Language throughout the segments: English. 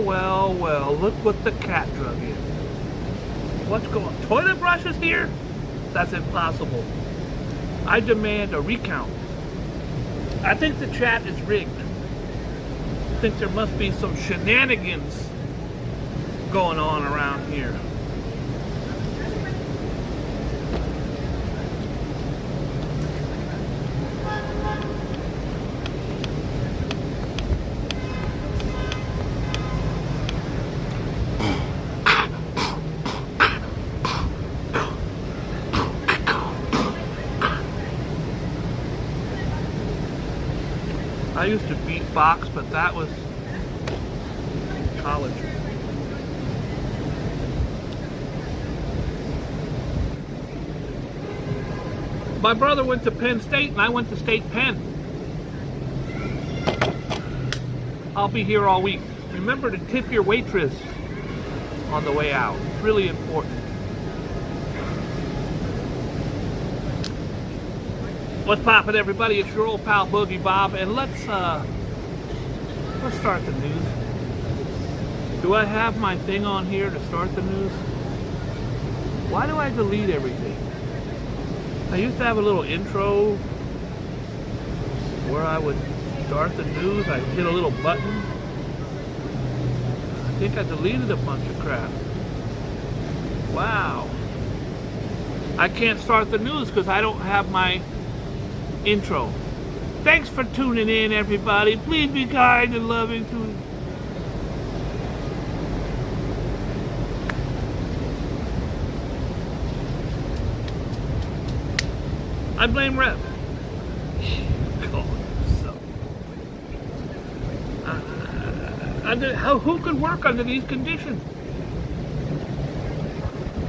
well, well, look what the cat drug in. What's going on? Toilet brushes here? That's impossible. I demand a recount. I think the chat is rigged. I think there must be some shenanigans going on around here. I used to beatbox, but that was college. My brother went to Penn State and I went to State Penn. I'll be here all week. Remember to tip your waitress on the way out. It's really important. What's poppin', everybody? It's your old pal Boogie Bob, and let's start the news. Do I have my thing on here to start the news? Why do I delete everything? I used to have a little intro where I would start the news. I'd hit a little button. I think I deleted a bunch of crap. Wow. I can't start the news because I don't have my intro. Thanks for tuning in, everybody. Please be kind and loving to I blame Rev. Who could work under these conditions?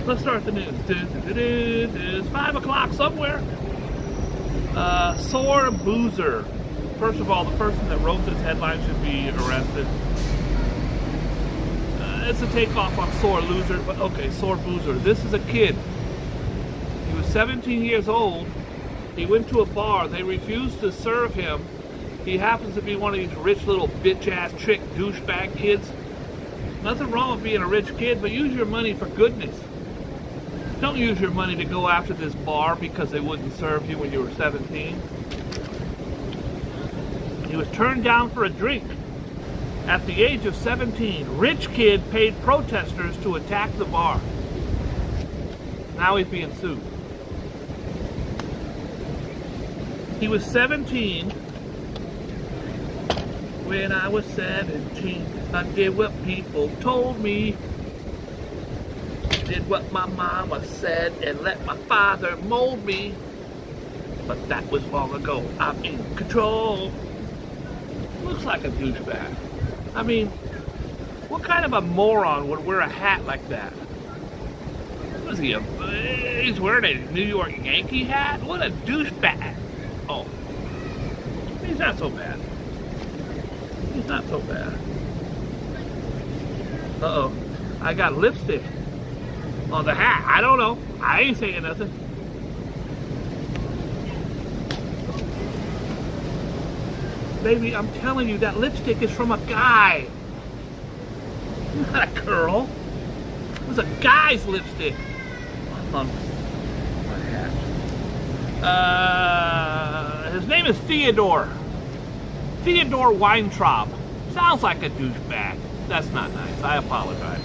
Let's start the news. It's 5 o'clock somewhere. Sore boozer. First of all, the person that wrote this headline should be arrested. It's a takeoff on sore loser, but okay, sore boozer. This is a kid. He was 17 years old. He went to a bar. They refused to serve him. He happens to be one of these rich little bitch-ass trick douchebag kids. Nothing wrong with being a rich kid, but use your money for goodness. Don't use your money to go after this bar because they wouldn't serve you when you were 17. He was turned down for a drink. At the age of 17, rich kid paid protesters to attack the bar. Now he's being sued. He was 17 when I was 17. I did what people told me. Did what my mama said and let my father mold me. But that was long ago. I'm in control. Looks like a douchebag. I mean, what kind of a moron would wear a hat like that? Was he he's wearing a New York Yankee hat? What a douchebag. Oh, he's not so bad. He's not so bad. Uh-oh, I got lipstick on the hat. I don't know. I ain't saying nothing. Baby, I'm telling you, that lipstick is from a guy. Not a girl. It was a guy's lipstick on my hat. His name is Theodore. Theodore Weintraub. Sounds like a douchebag. That's not nice. I apologize.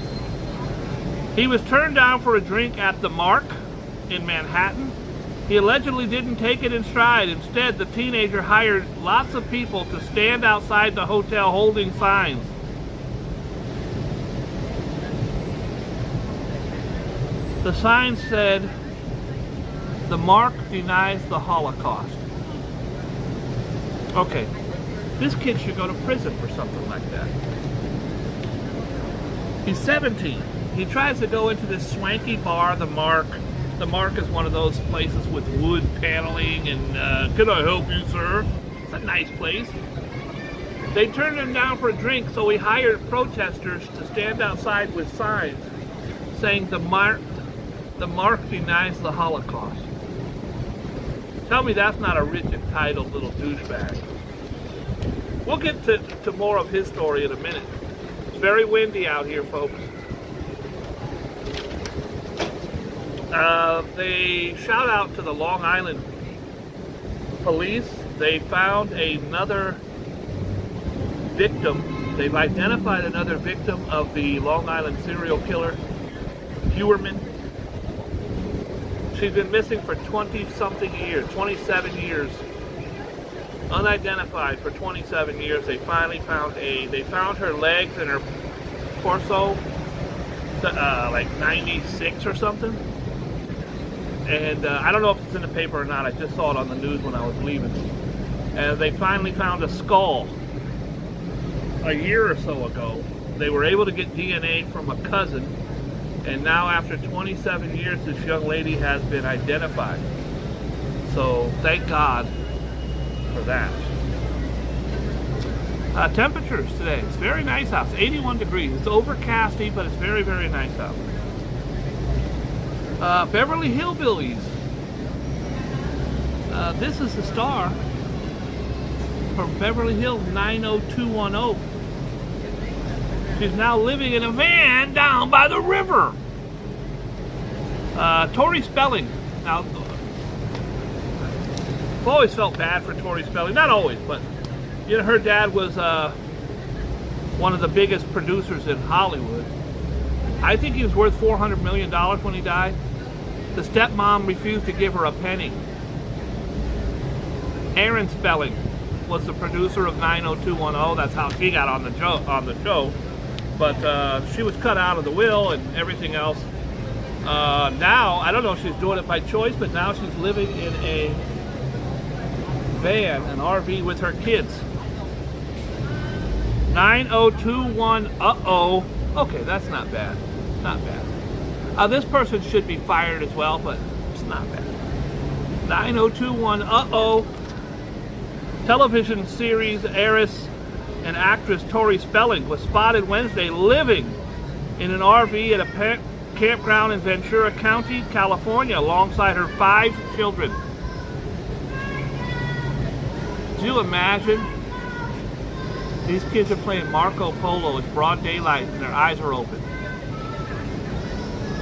He was turned down for a drink at the Mark in Manhattan. He allegedly didn't take it in stride. Instead, the teenager hired lots of people to stand outside the hotel holding signs. The sign said, "The Mark denies the Holocaust." Okay, this kid should go to prison for something like that. He's 17. He tries to go into this swanky bar, the Mark. The Mark is one of those places with wood paneling and, can I help you, sir? It's a nice place. They turned him down for a drink, so he hired protesters to stand outside with signs saying the Mark denies the Holocaust. Tell me that's not a rich, entitled little douchebag. We'll get to more of his story in a minute. It's very windy out here, folks. They shout out to the Long Island police. They found another victim. They've identified another victim of the Long Island serial killer, Herman. She's been missing for 20-something years, 27 years. Unidentified for 27 years. They finally found they found her legs and her torso, like 96 or something. And I don't know if it's in the paper or not. I just saw it on the news when I was leaving. And they finally found a skull a year or so ago. They were able to get DNA from a cousin, and now after 27 years, this young lady has been identified. So thank God for that. Temperatures today. It's very nice out. It's 81 degrees. It's overcasty, but it's very, very nice out. Beverly Hillbillies. This is the star from Beverly Hills 90210. She's now living in a van down by the river. Tori Spelling. Now, I've always felt bad for Tori Spelling. Not always, but you know, her dad was one of the biggest producers in Hollywood. I think he was worth $400 million when he died. The stepmom refused to give her a penny. Aaron Spelling was the producer of 90210. That's how she got on the show. But she was cut out of the will and everything else. Now, I don't know if she's doing it by choice, but now she's living in a van, an RV with her kids. 9021, uh-oh. Okay, that's not bad. Not bad. This person should be fired as well, but it's not bad. 9021, uh-oh. Television series heiress and actress Tori Spelling was spotted Wednesday living in an RV at a campground in Ventura County, California, alongside her 5 children. Do you imagine? These kids are playing Marco Polo. It's broad daylight and their eyes are open.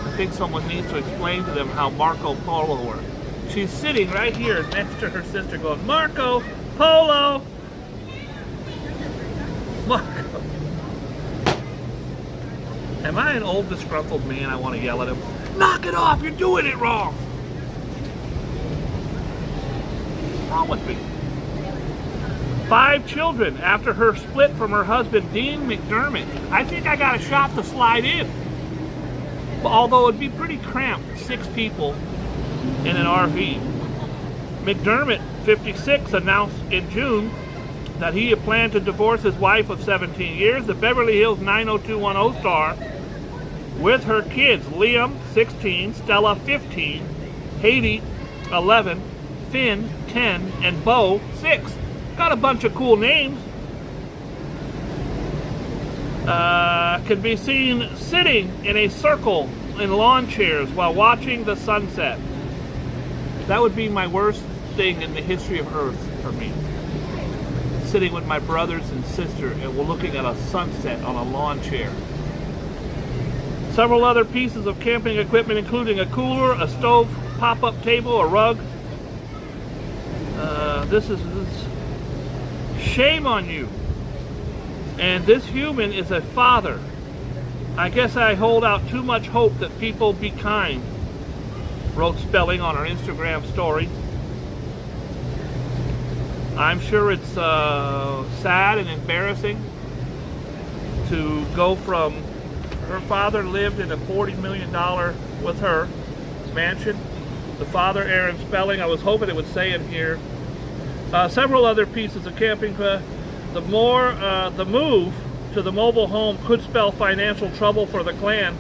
I think someone needs to explain to them how Marco Polo works. She's sitting right here next to her sister going, Marco Polo! Marco. Am I an old disgruntled man? I want to yell at him. Knock it off! You're doing it wrong! What's wrong with me? 5 children after her split from her husband, Dean McDermott. I think I got a shot to slide in. Although it'd be pretty cramped, 6 people in an RV. McDermott, 56, announced in June that he had planned to divorce his wife of 17 years, the Beverly Hills 90210 star, with her kids, Liam, 16, Stella, 15, Haiti, 11, Finn, 10, and Bo, 6. Got a bunch of cool names. Can be seen sitting in a circle in lawn chairs while watching the sunset. That would be my worst thing in the history of Earth for me. Sitting with my brothers and sister and we're looking at a sunset on a lawn chair. Several other pieces of camping equipment, including a cooler, a stove, pop-up table, a rug. This is shame on you. And this human is a father. I guess I hold out too much hope that people be kind, wrote Spelling on her Instagram story. I'm sure it's sad and embarrassing to go from her father lived in a $40 million with her mansion. The father, Aaron Spelling, I was hoping it would say in here. Several other pieces of camping. The move to the mobile home could spell financial trouble for the clan,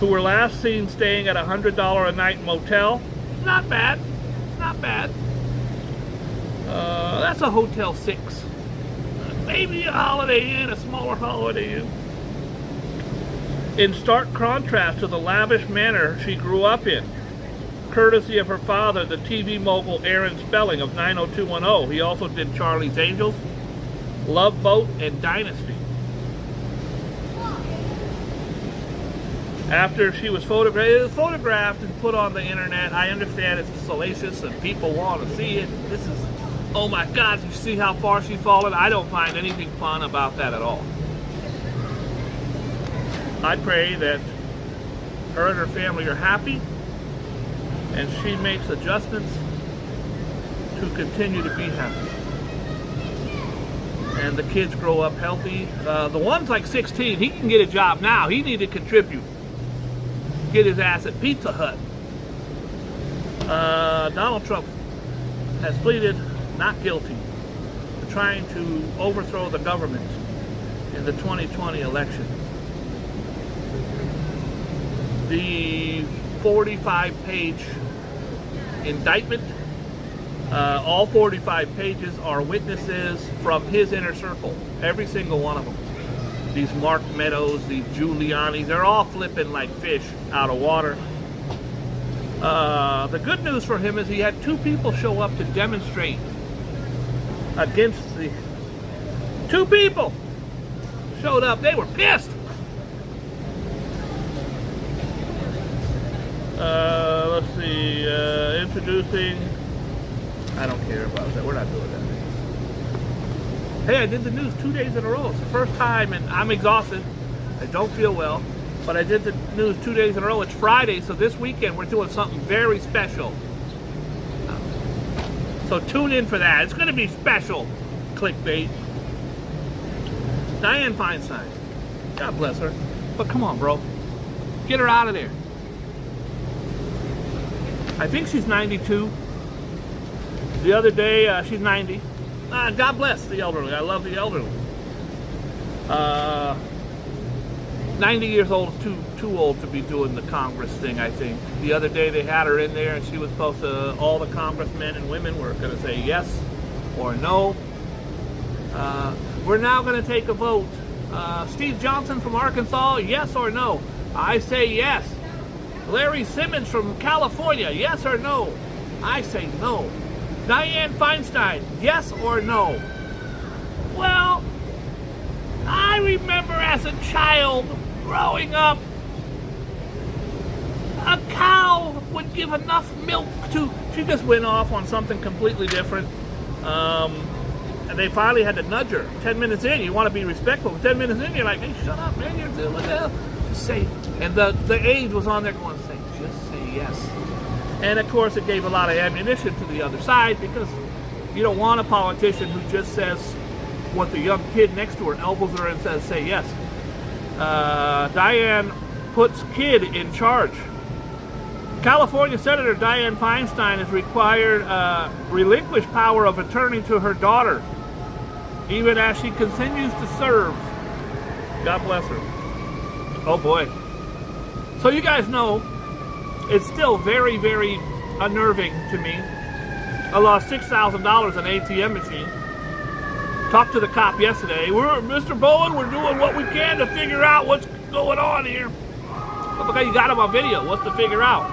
who were last seen staying at a $100 a night motel. Not bad. Not bad. That's a Hotel 6. Maybe a Holiday Inn, a smaller Holiday Inn. In stark contrast to the lavish manor she grew up in, courtesy of her father, the TV mogul Aaron Spelling of 90210. He also did Charlie's Angels, Love Boat, and Dynasty. after she was photographed and put on the internet. I understand it's salacious and people want to see it. This is, oh my God, you see how far she's fallen? I don't find anything fun about that at all. I pray that her and her family are happy and she makes adjustments to continue to be happy. And the kids grow up healthy. The one's like 16. He can get a job now. He need to contribute. Get his ass at Pizza Hut. Donald Trump has pleaded not guilty to trying to overthrow the government in the 2020 election. The 45-page indictment, all 45 pages are witnesses from his inner circle, every single one of them. These Mark Meadows, these Giulianis, they're all flipping like fish out of water. The good news for him is he had 2 people show up to demonstrate against the... 2 people showed up. They were pissed. Let's see, introducing... I don't care about that. We're not doing that. Hey, I did the news 2 days in a row. It's the first time, and I'm exhausted. I don't feel well, but I did the news 2 days in a row. It's Friday, so this weekend we're doing something very special. So tune in for that. It's going to be special. Clickbait. Dianne Feinstein. God bless her. But come on, bro. Get her out of there. I think she's 92. The other day, she's 90. God bless the elderly. I love the elderly. 90 years old is too old to be doing the Congress thing, I think. The other day they had her in there and she was supposed to, all the congressmen and women were going to say yes or no. We're now going to take a vote. Steve Johnson from Arkansas, yes or no? I say yes. Larry Simmons from California, yes or no? I say no. Dianne Feinstein, yes or no? Well, I remember as a child growing up, a cow would give enough milk to... She just went off on something completely different. And they finally had to nudge her. 10 minutes in, you want to be respectful. 10 minutes in, you're like, hey, shut up, man. You're doing what the hell? Just say... And the aide was on there going, just say yes. And of course, it gave a lot of ammunition to the other side because you don't want a politician who just says what the young kid next to her elbows her and says, say yes. Dianne puts kid in charge. California Senator Dianne Feinstein is required relinquish power of attorney to her daughter, even as she continues to serve. God bless her. Oh boy. So you guys know, it's still very, very unnerving to me. I lost $6,000 on an ATM machine. Talked to the cop yesterday. Mr. Bowen, we're doing what we can to figure out what's going on here. Okay, you got him on video. What's to figure out?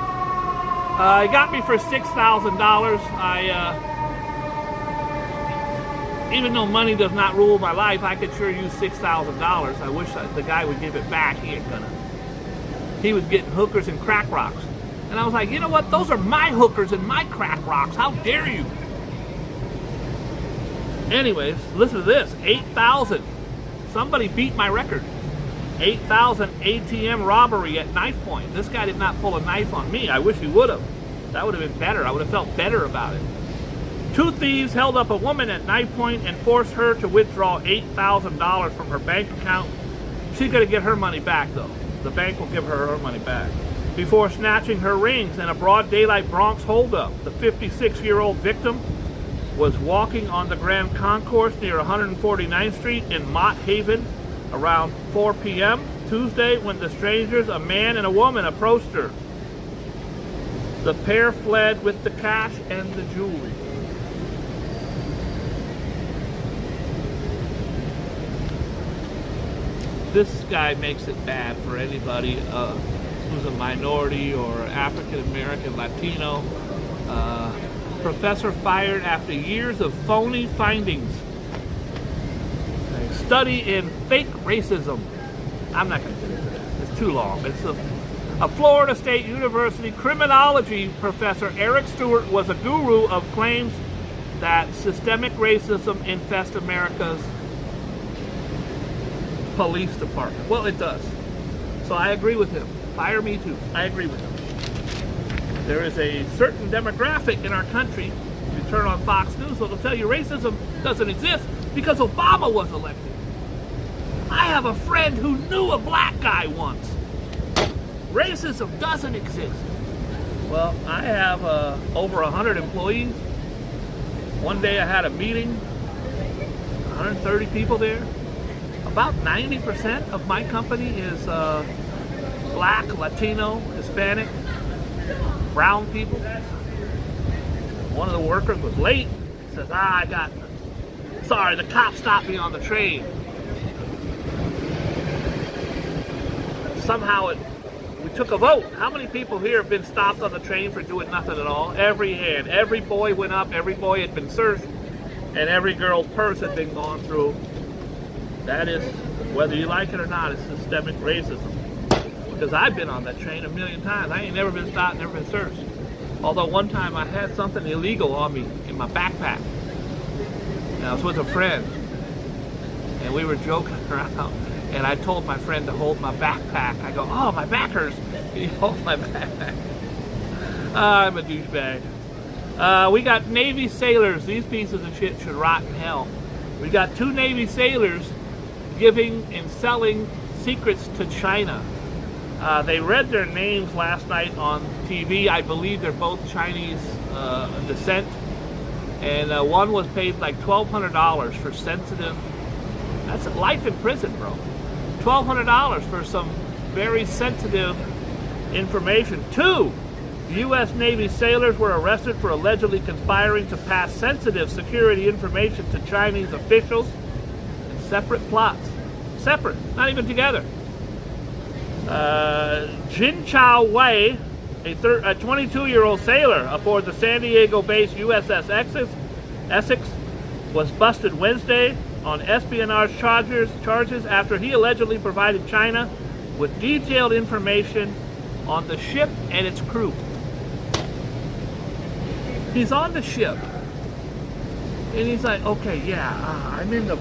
He got me for $6,000. Even though money does not rule my life, I could sure use $6,000. I wish the guy would give it back. He ain't gonna. He was getting hookers and crack rocks. And I was like, you know what? Those are my hookers and my crack rocks. How dare you? Anyways, listen to this. 8,000. Somebody beat my record. 8,000 ATM robbery at knife point. This guy did not pull a knife on me. I wish he would have. That would have been better. I would have felt better about it. 2 thieves held up a woman at knife point and forced her to withdraw $8,000 from her bank account. She's going to get her money back, though. The bank will give her money back. Before snatching her rings in a broad daylight Bronx holdup, the 56-year-old victim was walking on the Grand Concourse near 149th Street in Mott Haven around 4 p.m. Tuesday when the strangers, a man and a woman, approached her. The pair fled with the cash and the jewelry. This guy makes it bad for anybody who's a minority or African American, Latino. Professor fired after years of phony findings. A study in fake racism. I'm not going to get into that. It's too long. It's a Florida State University criminology professor, Eric Stewart, was a guru of claims that systemic racism infests America's police department. Well, it does. So I agree with him. Fire me too. I agree with him. There is a certain demographic in our country, you turn on Fox News, it'll tell you racism doesn't exist because Obama was elected. I have a friend who knew a black guy once. Racism doesn't exist. Well, I have over 100 employees. One day I had a meeting, 130 people there. About 90% of my company is black, Latino, Hispanic, brown people. One of the workers was late. He says, sorry, the cop stopped me on the train. Somehow we took a vote. How many people here have been stopped on the train for doing nothing at all? Every hand. Every boy went up. Every boy had been searched. And every girl's purse had been gone through. That is, whether you like it or not, it's systemic racism. Because I've been on that train a million times. I ain't never been stopped, never been searched. Although one time I had something illegal on me in my backpack. And I was with a friend. And we were joking around. And I told my friend to hold my backpack. I go, oh, my back hurts. He holds my backpack. I'm a douchebag. We got Navy sailors. These pieces of shit should rot in hell. We got 2 Navy sailors giving and selling secrets to China. They read their names last night on TV. I believe they're both Chinese descent. And one was paid like $1,200 for sensitive. That's life in prison, bro. $1,200 for some very sensitive information. 2 U.S. Navy sailors were arrested for allegedly conspiring to pass sensitive security information to Chinese officials in separate plots. Separate, not even together. Jin Chao Wei, a 22-year-old sailor aboard the San Diego-based USS Essex, was busted Wednesday on espionage charges after he allegedly provided China with detailed information on the ship and its crew. He's on the ship, and he's like, okay, yeah, I'm in the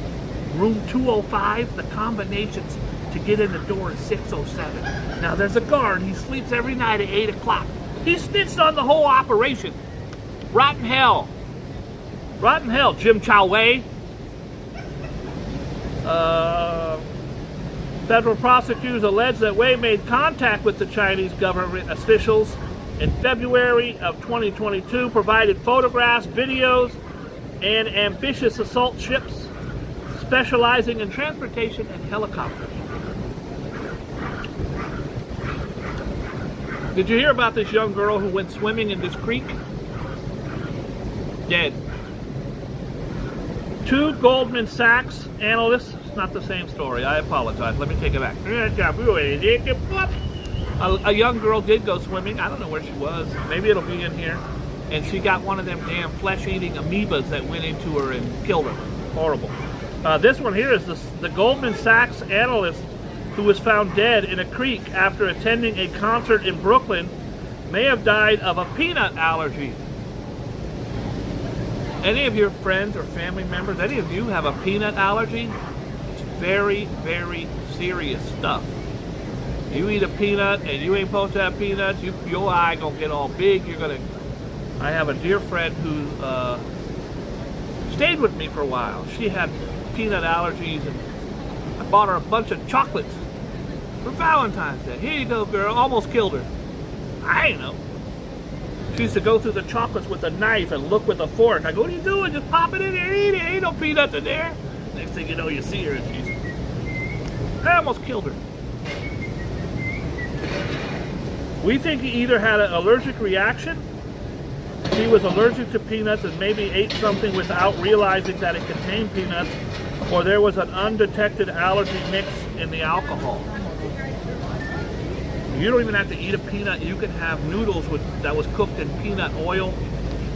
room 205, the combinations to get in the door is 607. Now there's a guard, he sleeps every night at 8 o'clock. He snitched on the whole operation. Rotten hell. Rotten hell, Jim Chow Wei. Federal prosecutors allege that Wei made contact with the Chinese government officials in February of 2022, provided photographs, videos, and ambitious assault ships specializing in transportation and helicopters. Did you hear about this young girl who went swimming in this creek? Dead. 2 Goldman Sachs analysts, it's not the same story, I apologize, let me take it back. A young girl did go swimming, I don't know where she was, maybe it'll be in here, and she got one of them damn flesh-eating amoebas that went into her and killed her. Horrible. This one here is the Goldman Sachs analyst who was found dead in a creek after attending a concert in Brooklyn may have died of a peanut allergy. Any of your friends or family members, any of you have a peanut allergy? It's very, very serious stuff. You eat a peanut and you ain't supposed to have peanuts, your eye gonna get all big. I have a dear friend who stayed with me for a while. She had peanut allergies, and I bought her a bunch of chocolates for Valentine's Day. Here you go, girl. Almost killed her. I ain't know. She used to go through the chocolates with a knife and look with a fork. I go, what are you doing? Just pop it in there and eat it. Ain't no peanuts in there. Next thing you know, you see her and I almost killed her. We think he either had an allergic reaction, he was allergic to peanuts and maybe ate something without realizing that it contained peanuts, or there was an undetected allergy mix in the alcohol. You don't even have to eat a peanut. You can have noodles that was cooked in peanut oil.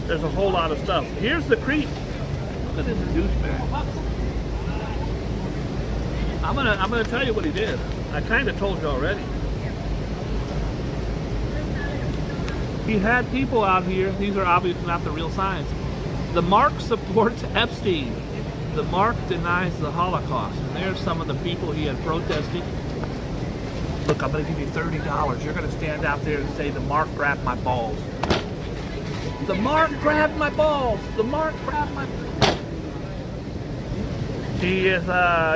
There's a whole lot of stuff. Here's the creep. Look at this douchebag. I'm gonna tell you what he did. I kind of told you already. He had people out here. These are obviously not the real signs. The Mark supports Epstein. The Mark denies the Holocaust. And there's some of the people he had protesting. Look, I'm going to give you $30. You're going to stand out there and say, the Mark grabbed my balls. The Mark grabbed my balls. The Mark grabbed my... He is,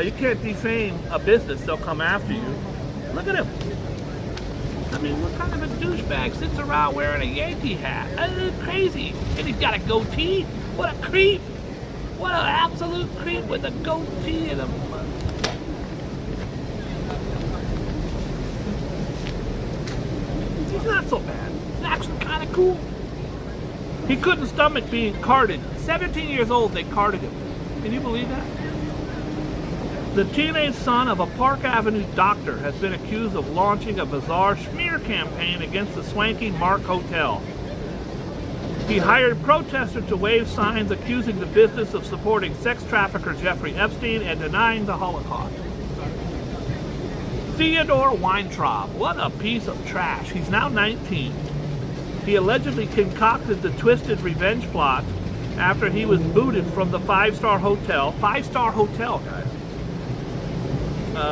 you can't defame a business. They'll come after you. Look at him. I mean, what kind of a douchebag sits around wearing a Yankee hat? That's crazy. And he's got a goatee. What a creep. What an absolute creep with a goatee and a... He's not so bad. He's actually kind of cool. He couldn't stomach being carded. 17 years old, they carded him. Can you believe that? The teenage son of a Park Avenue doctor has been accused of launching a bizarre smear campaign against the swanky Mark Hotel. He hired protesters to wave signs accusing the business of supporting sex trafficker Jeffrey Epstein and denying the Holocaust. Theodore Weintraub, what a piece of trash. He's now 19. He allegedly concocted the twisted revenge plot after he was booted from the five-star hotel. Five-star hotel, guys.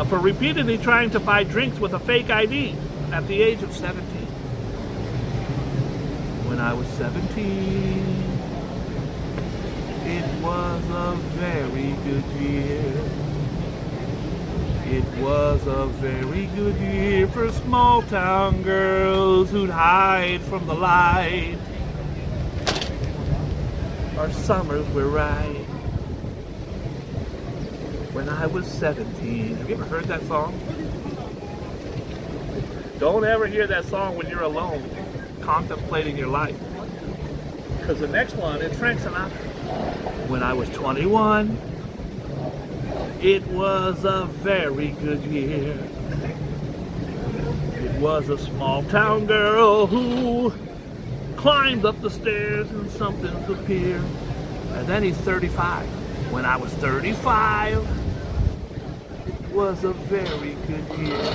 For repeatedly trying to buy drinks with a fake ID at the age of 17. When I was 17, it was a very good year. It was a very good year for small town girls who'd hide from the light. Our summers were right. When I was 17. Have you ever heard that song? Don't ever hear that song when you're alone, contemplating your life. Because the next one is Frank Sinatra. When I was 21, it was a very good year. It was a small town girl who climbed up the stairs and something appeared. And then he's 35. When I was 35, it was a very good year.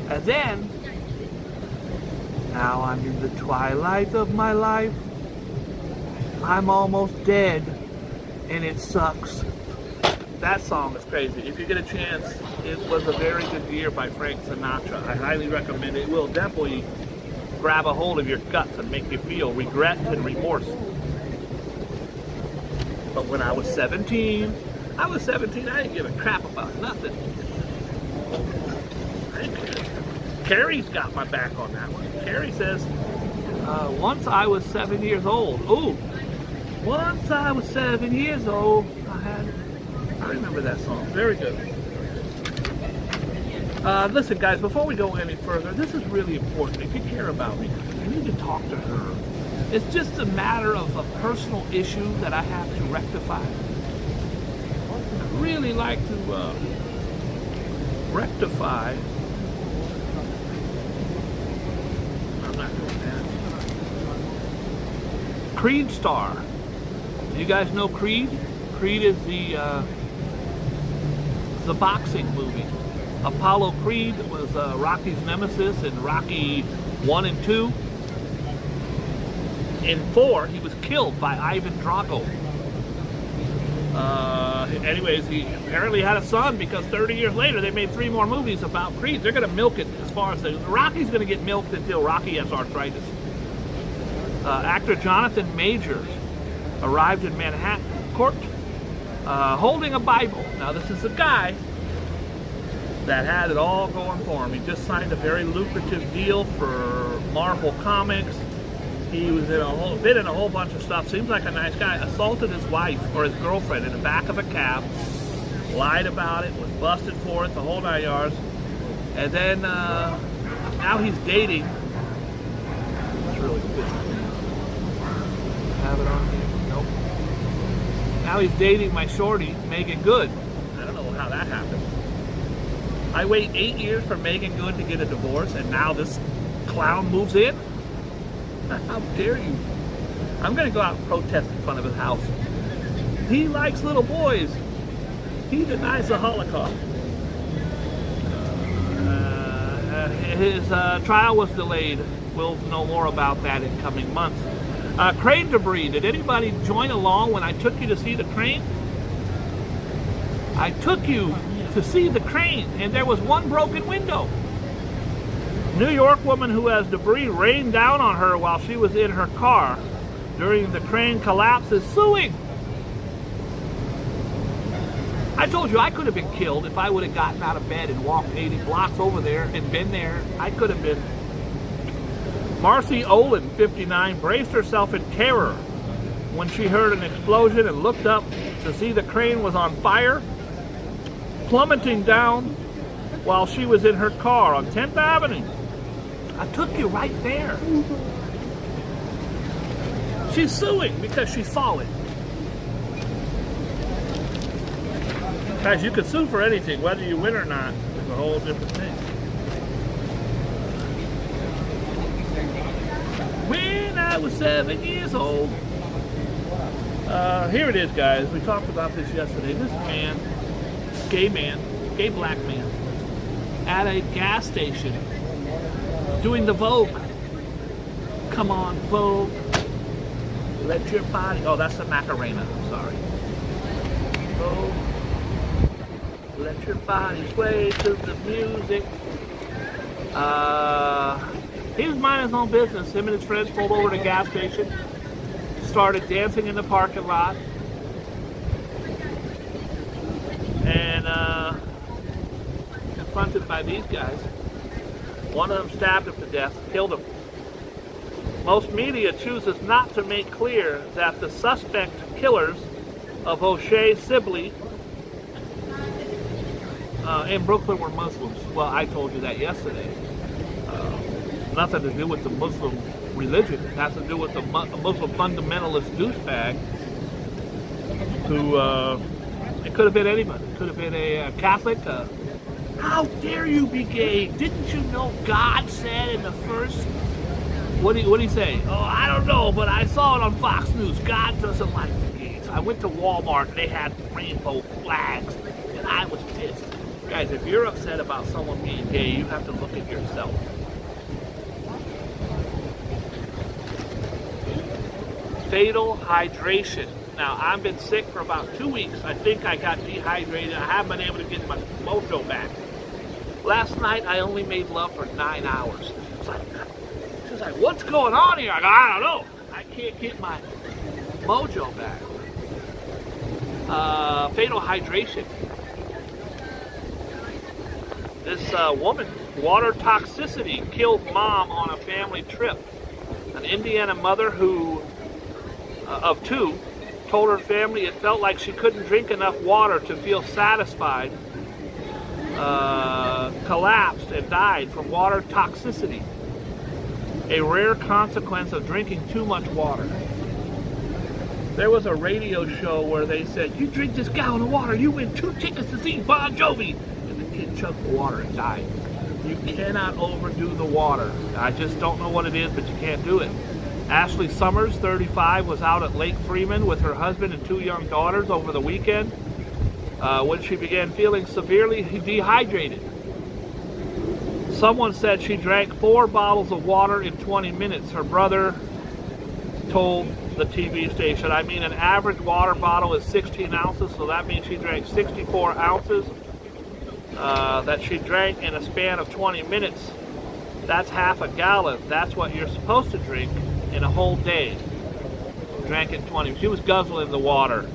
And then, now I'm in the twilight of my life. I'm almost dead, and it sucks. That song is crazy. If you get a chance, it was a very good year by Frank Sinatra. I highly recommend it. It will definitely grab a hold of your guts and make you feel regret and remorse. But when I was 17, I didn't give a crap about nothing. Carrie's got my back on that one. Carrie says, once I was 7 years old. Ooh, once I was 7 years old, I remember that song. Very good. Listen, guys, before we go any further, this is really important. If you care about me, you need to talk to her. It's just a matter of a personal issue that I have to rectify. I'd really like to rectify. I'm not doing that. Creed star. You guys know Creed? Creed is the boxing movie. Apollo Creed was Rocky's nemesis in Rocky 1 and 2. In 4, he was killed by Ivan Drago. Anyways, he apparently had a son because 30 years later they made 3 more movies about Creed. They're going to milk it as far as Rocky's going to get milked until Rocky has arthritis. Actor Jonathan Majors arrived in Manhattan court holding a Bible. Now this is a guy that had it all going for him. He just signed a very lucrative deal for Marvel Comics. He was in a whole bunch of stuff. Seems like a nice guy. Assaulted his wife or his girlfriend in the back of a cab. Lied about it. Was busted for it. The whole 9 yards. And then now he's dating. It's really good. Have it on here. Nope. Now he's dating my shorty, Megan Good. I don't know how that happened. I wait 8 years for Megan Good to get a divorce, and now this clown moves in? How dare you? I'm going to go out and protest in front of his house. He likes little boys. He denies the Holocaust. his trial was delayed. We'll know more about that in coming months. Crane debris. Did anybody join along when I took you to see the crane? I took you to see the crane, and there was one broken window. New York woman who has debris rained down on her while she was in her car during the crane collapse is suing. I told you I could have been killed if I would have gotten out of bed and walked 80 blocks over there and been there. I could have been. Marcy Olin, 59, braced herself in terror when she heard an explosion and looked up to see the crane was on fire, plummeting down while she was in her car on 10th Avenue. I took you right there. She's suing because she saw it. Guys, you can sue for anything, whether you win or not. It's a whole different thing. When I was 7 years old. Here it is, guys. We talked about this yesterday. This man, gay black man, at a gas station, doing the Vogue. Come on, Vogue. Let your body. Oh, that's the Macarena. I'm sorry. Vogue. Let your body sway to the music. He was minding his own business. Him and his friends pulled over to a gas station, started dancing in the parking lot, and confronted by these guys. One of them stabbed him to death, killed him. Most media chooses not to make clear that the suspect killers of O'Shea Sibley in Brooklyn were Muslims. Well, I told you that yesterday. Nothing to do with the Muslim religion. It has to do with the Muslim fundamentalist douchebag who, it could have been anybody. It could have been a Catholic. How dare you be gay? Didn't you know God said in the first... What do you say? Oh, I don't know, but I saw it on Fox News. God doesn't like the gays. I went to Walmart and they had rainbow flags, and I was pissed. Guys, if you're upset about someone being gay, you have to look at yourself. Fatal hydration. Now, I've been sick for about 2 weeks. I think I got dehydrated. I haven't been able to get my mojo back. Last night, I only made love for 9 hours. She's like, what's going on here? I go, I don't know. I can't get my mojo back. Fatal hydration. This woman, water toxicity, killed mom on a family trip. An Indiana mother who, of 2, told her family it felt like she couldn't drink enough water to feel satisfied, collapsed and died from water toxicity, a rare consequence of drinking too much water. There was a radio show where they said, you drink this gallon of water, you win 2 tickets to see Bon Jovi. And the kid chugged the water and died. You cannot overdo the water. I just don't know what it is, but you can't do it. Ashley Summers, 35, was out at Lake Freeman with her husband and 2 young daughters over the weekend when she began feeling severely dehydrated. Someone said she drank 4 bottles of water in 20 minutes. Her brother told the TV station, I mean, an average water bottle is 16 ounces, so that means she drank 64 ounces that she drank in a span of 20 minutes. That's half a gallon. That's what you're supposed to drink in a whole day. Drank in 20. She was guzzling the water.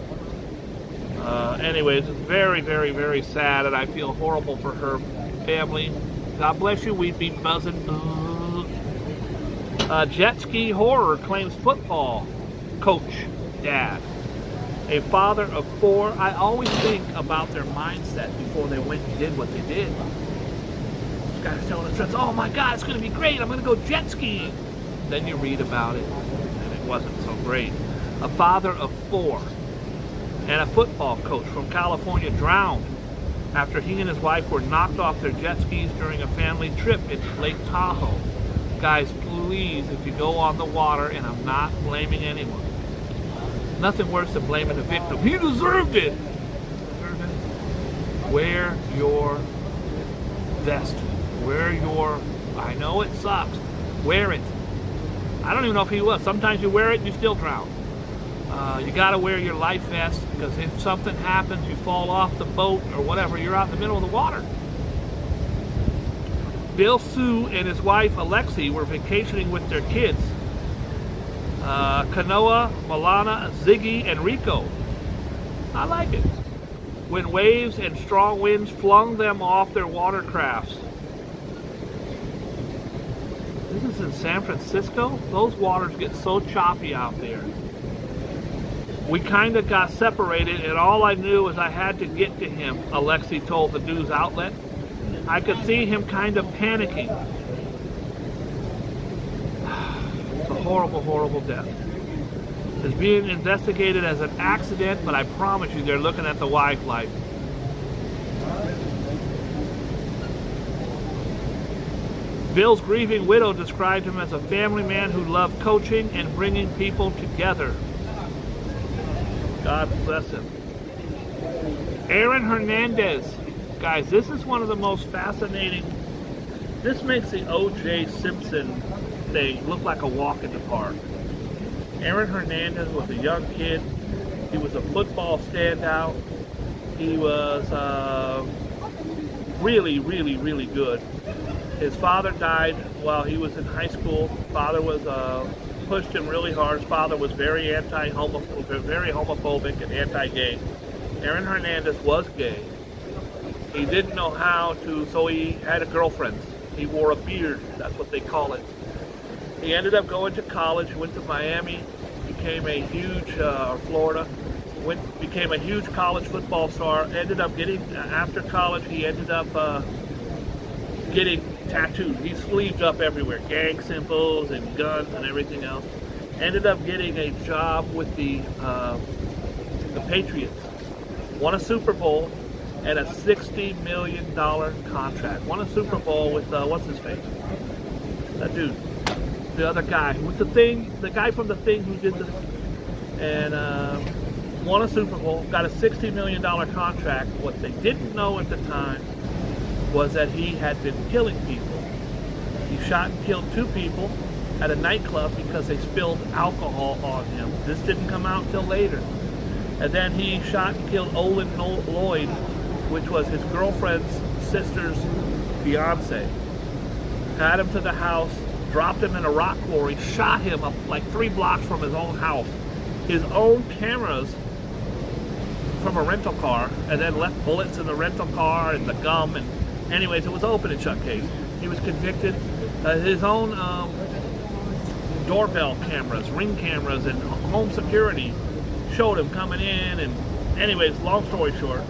Anyways, it's very, very, very sad, and I feel horrible for her family. God bless you, we'd be buzzing. Jet ski horror claims football coach dad. A father of 4. I always think about their mindset before they went and did what they did. This guy's telling his friends, oh my God, it's going to be great. I'm going to go jet skiing. Then you read about it, and it wasn't so great. A father of 4 and a football coach from California drowned after he and his wife were knocked off their jet skis during a family trip in Lake Tahoe. Guys, please, if you go on the water, and I'm not blaming anyone, nothing worse than blaming the victim. He deserved it. Wear your vest. Wear your I know it sucks. Wear it. I don't even know if he was. Sometimes you wear it and you still drown. You got to wear your life vest, because if something happens, you fall off the boat or whatever, you're out in the middle of the water. Bill Sue and his wife Alexi were vacationing with their kids. Kanoa, Milana, Ziggy, and Rico. I like it. When waves and strong winds flung them off their watercrafts. This is in San Francisco? Those waters get so choppy out there. We kind of got separated, and all I knew was I had to get to him, Alexi told the news outlet. I could see him kind of panicking. It's a horrible, horrible death. It's being investigated as an accident, but I promise you they're looking at the wife life. Bill's grieving widow described him as a family man who loved coaching and bringing people together. God bless him. Aaron Hernandez. Guys, this is one of the most fascinating. This makes the O.J. Simpson thing look like a walk in the park. Aaron Hernandez was a young kid. He was a football standout. He was really, really, really good. His father died while he was in high school. Father was pushed him really hard. His father was very homophobic and anti-gay. Aaron Hernandez was gay. He didn't know how to, so he had a girlfriend. He wore a beard. That's what they call it. He ended up going to college, went to Miami, became a huge, Florida, became a huge college football star, ended up getting, after college, he ended up getting tattooed. He sleeved up everywhere, gang symbols and guns and everything else. Ended up getting a job with the Patriots. Won a Super Bowl and a $60 million contract. Won a Super Bowl with, what's his face? That dude. The other guy with the thing, the guy from the thing who did the, and won a Super Bowl, got a $60 million contract. What they didn't know at the time was that he had been killing people. He shot and killed 2 people at a nightclub because they spilled alcohol on him. This didn't come out till later. And then he shot and killed Olin Lloyd, which was his girlfriend's sister's fiance. Had him to the house, dropped him in a rock quarry, shot him up like 3 blocks from his own house. His own cameras from a rental car, and then left bullets in the rental car and the gum. And anyways, it was an open and shut case. He was convicted. His own doorbell cameras, ring cameras, and home security showed him coming in. And anyways, long story short,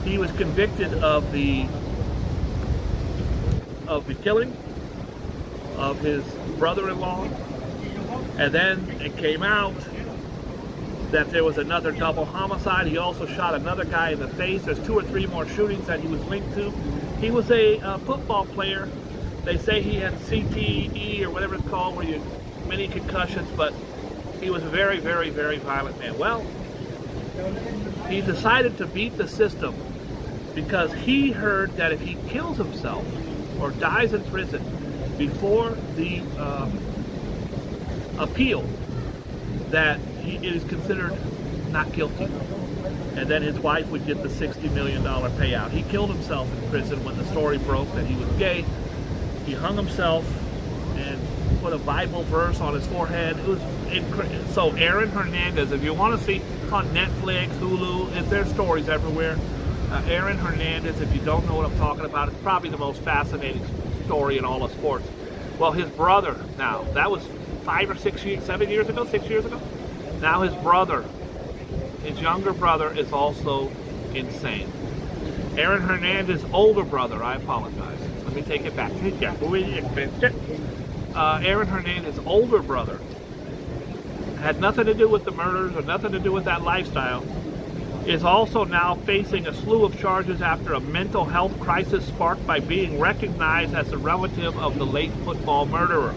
he was convicted of the killing of his brother-in-law, and then it came out that there was another double homicide. He also shot another guy in the face. There's 2 or 3 more shootings that he was linked to. He was a football player. They say he had CTE or whatever it's called, where you many concussions, but he was a very, very, very violent man. Well, he decided to beat the system because he heard that if he kills himself or dies in prison before the appeal, that he is considered not guilty. And then his wife would get the $60 million payout. He killed himself in prison when the story broke that he was gay. He hung himself and put a Bible verse on his forehead. It was incredible. So Aaron Hernandez, if you want to see on Netflix, Hulu, there's stories everywhere. Aaron Hernandez, if you don't know what I'm talking about, it's probably the most fascinating story in all of sports. Well, his brother now, that was 5 or 6 years, 7 years ago, 6 years ago. Now his brother, his younger brother, is also insane. Aaron Hernandez's older brother, I apologize. Let me take it back. Aaron Hernandez's older brother had nothing to do with the murders or nothing to do with that lifestyle, is also now facing a slew of charges after a mental health crisis sparked by being recognized as a relative of the late football murderer.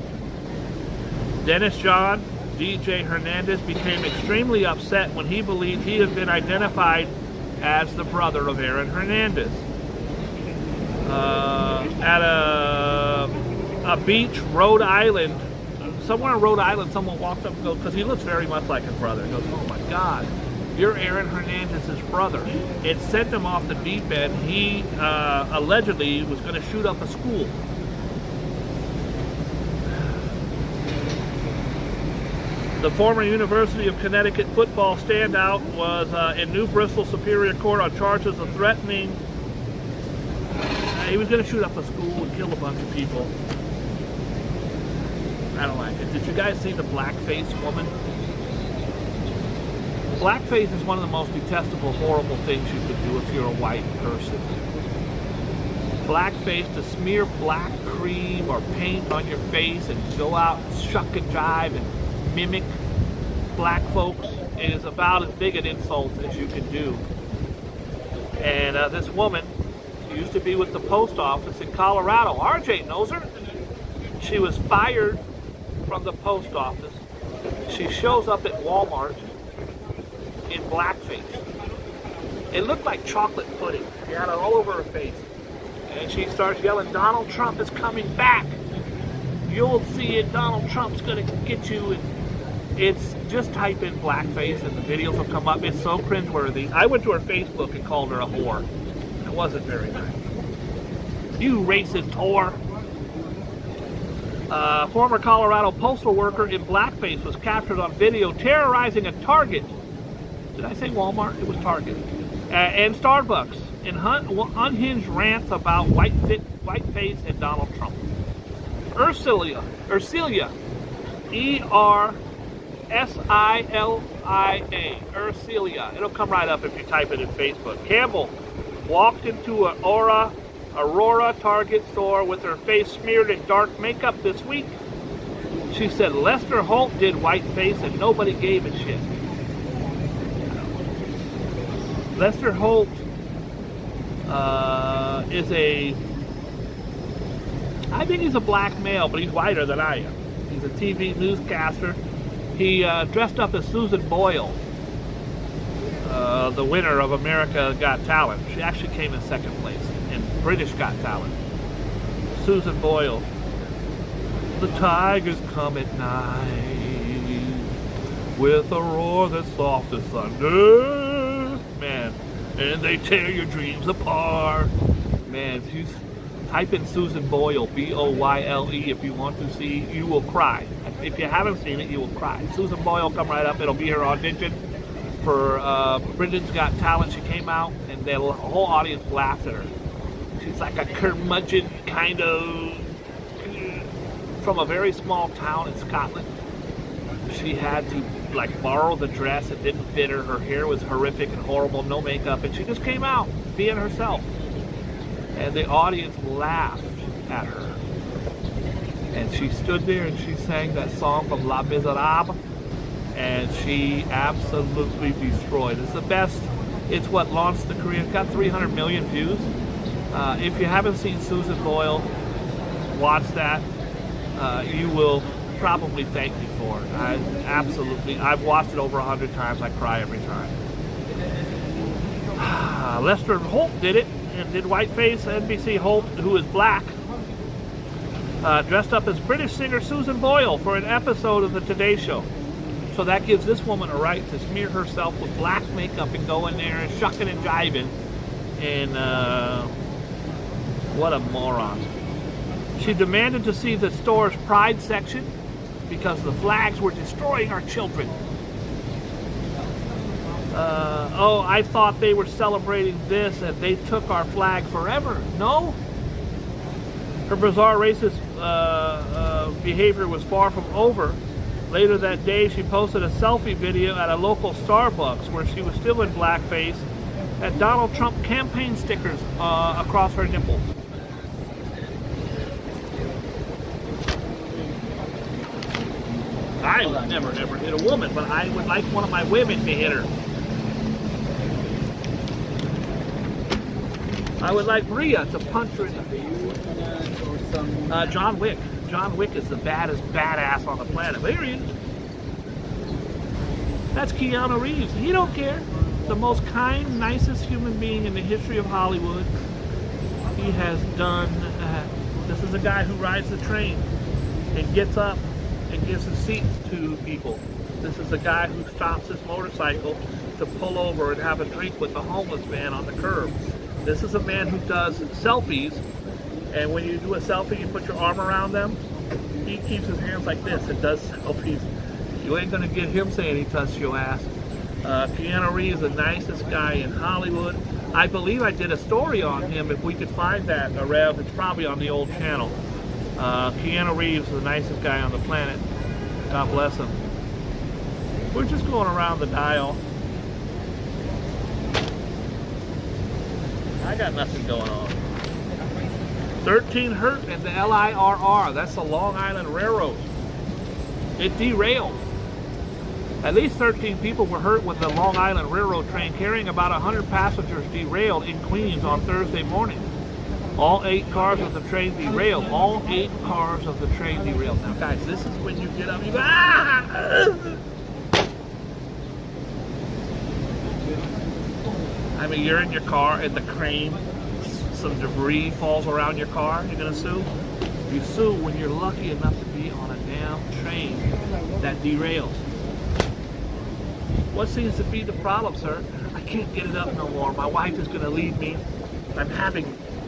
Dennis John, DJ Hernandez, became extremely upset when he believed he had been identified as the brother of Aaron Hernandez. At a beach, Rhode Island. Somewhere in Rhode Island, someone walked up and goes, because he looks very much like his brother. He goes, "Oh my God, you're Aaron Hernandez's brother." It sent him off the deep end. He allegedly was going to shoot up a school. The former University of Connecticut football standout was in New Bristol Superior Court on charges of threatening. He was going to shoot up a school and kill a bunch of people. I don't like it. Did you guys see the blackface woman? Blackface is one of the most detestable, horrible things you could do if you're a white person. Blackface, to smear black cream or paint on your face and go out and shuck and jive and mimic black folks is about as big an insult as you can do. And this woman used to be with the post office in Colorado. RJ knows her. She was fired from the post office. She shows up at Walmart in blackface. It looked like chocolate pudding. She had it all over her face. And she starts yelling, "Donald Trump is coming back. You'll see it. Donald Trump's gonna get you." And it's just type in blackface and the videos will come up. It's so cringeworthy. I went to her Facebook and called her a whore. It wasn't very nice. "You racist whore." Former Colorado postal worker in blackface was captured on video terrorizing a Target. Did I say Walmart? It was Target. And Starbucks in unhinged rants about whiteface and Donald Trump. Ursilia, E-R-S-I-L-I-A, Ursilia. It'll come right up if you type it in Facebook. Campbell walked into an Aurora Target store with her face smeared in dark makeup this week. She said Lester Holt did whiteface and nobody gave a shit. Lester Holt I think he's a black male, but he's whiter than I am. He's a TV newscaster. He dressed up as Susan Boyle, the winner of America Got Talent. She actually came in second place in British Got Talent. Susan Boyle. "The tigers come at night with a roar that's soft as thunder, man, and they tear your dreams apart." Man, type in Susan Boyle, B-O-Y-L-E, if you want to see. You will cry. If you haven't seen it, you will cry. Susan Boyle, come right up. It'll be her audition for Britain's Got Talent. She came out, and the whole audience laughed at her. She's like a curmudgeon kind of, from a very small town in Scotland. She had to borrow the dress. It didn't fit her. Her hair was horrific and horrible, no makeup, and she just came out being herself. And the audience laughed at her. And she stood there and she sang that song from Les Miserables, and she absolutely destroyed. It's the best. It's what launched the career. It's got 300 million views. If you haven't seen Susan Boyle, watch that. You will probably thank me for it. I've watched it over 100 times. I cry every time. Lester Holt did it and did whiteface. NBC Holt, who is black, dressed up as British singer Susan Boyle for an episode of the Today Show. So that gives this woman a right to smear herself with black makeup and go in there and shucking and jiving. And what a moron. She demanded to see the store's pride section because the flags were destroying our children. I thought they were celebrating this and they took our flag forever. No. Her bizarre racist behavior was far from over. Later that day, she posted a selfie video at a local Starbucks where she was still in blackface, had Donald Trump campaign stickers across her nipples. I would never hit a woman, but I would like one of my women to hit her. I would like Rhea to punch her in the face. John Wick. John Wick is the baddest badass on the planet. There he is. That's Keanu Reeves. He don't care. The most kind, nicest human being in the history of Hollywood. He has done This is a guy who rides the train and gets up and gives his seat to people. This is a guy who stops his motorcycle to pull over and have a drink with the homeless man on the curb. This is a man who does selfies, and when you do a selfie, you put your arm around them. He keeps his hands like this and does selfies. You ain't gonna get him saying he touched your ass. Keanu Reeves, the nicest guy in Hollywood. I believe I did a story on him. If we could find that, Rev, it's probably on the old channel. Keanu Reeves, the nicest guy on the planet. God bless him. We're just going around the dial. I got nothing going on. 13 hurt in the LIRR. That's the Long Island Railroad. It derailed. At least 13 people were hurt when the Long Island Railroad train carrying about 100 passengers derailed in Queens on Thursday morning. All 8 cars of the train derailed. All 8 cars of the train derailed. Now, guys, this is when you get up, you go, ah! I mean, you're in your car and the crane, some debris falls around your car. You're gonna sue? You sue when you're lucky enough to be on a damn train that derails. What seems to be the problem, sir? I can't get it up no more. My wife is gonna leave me. I'm having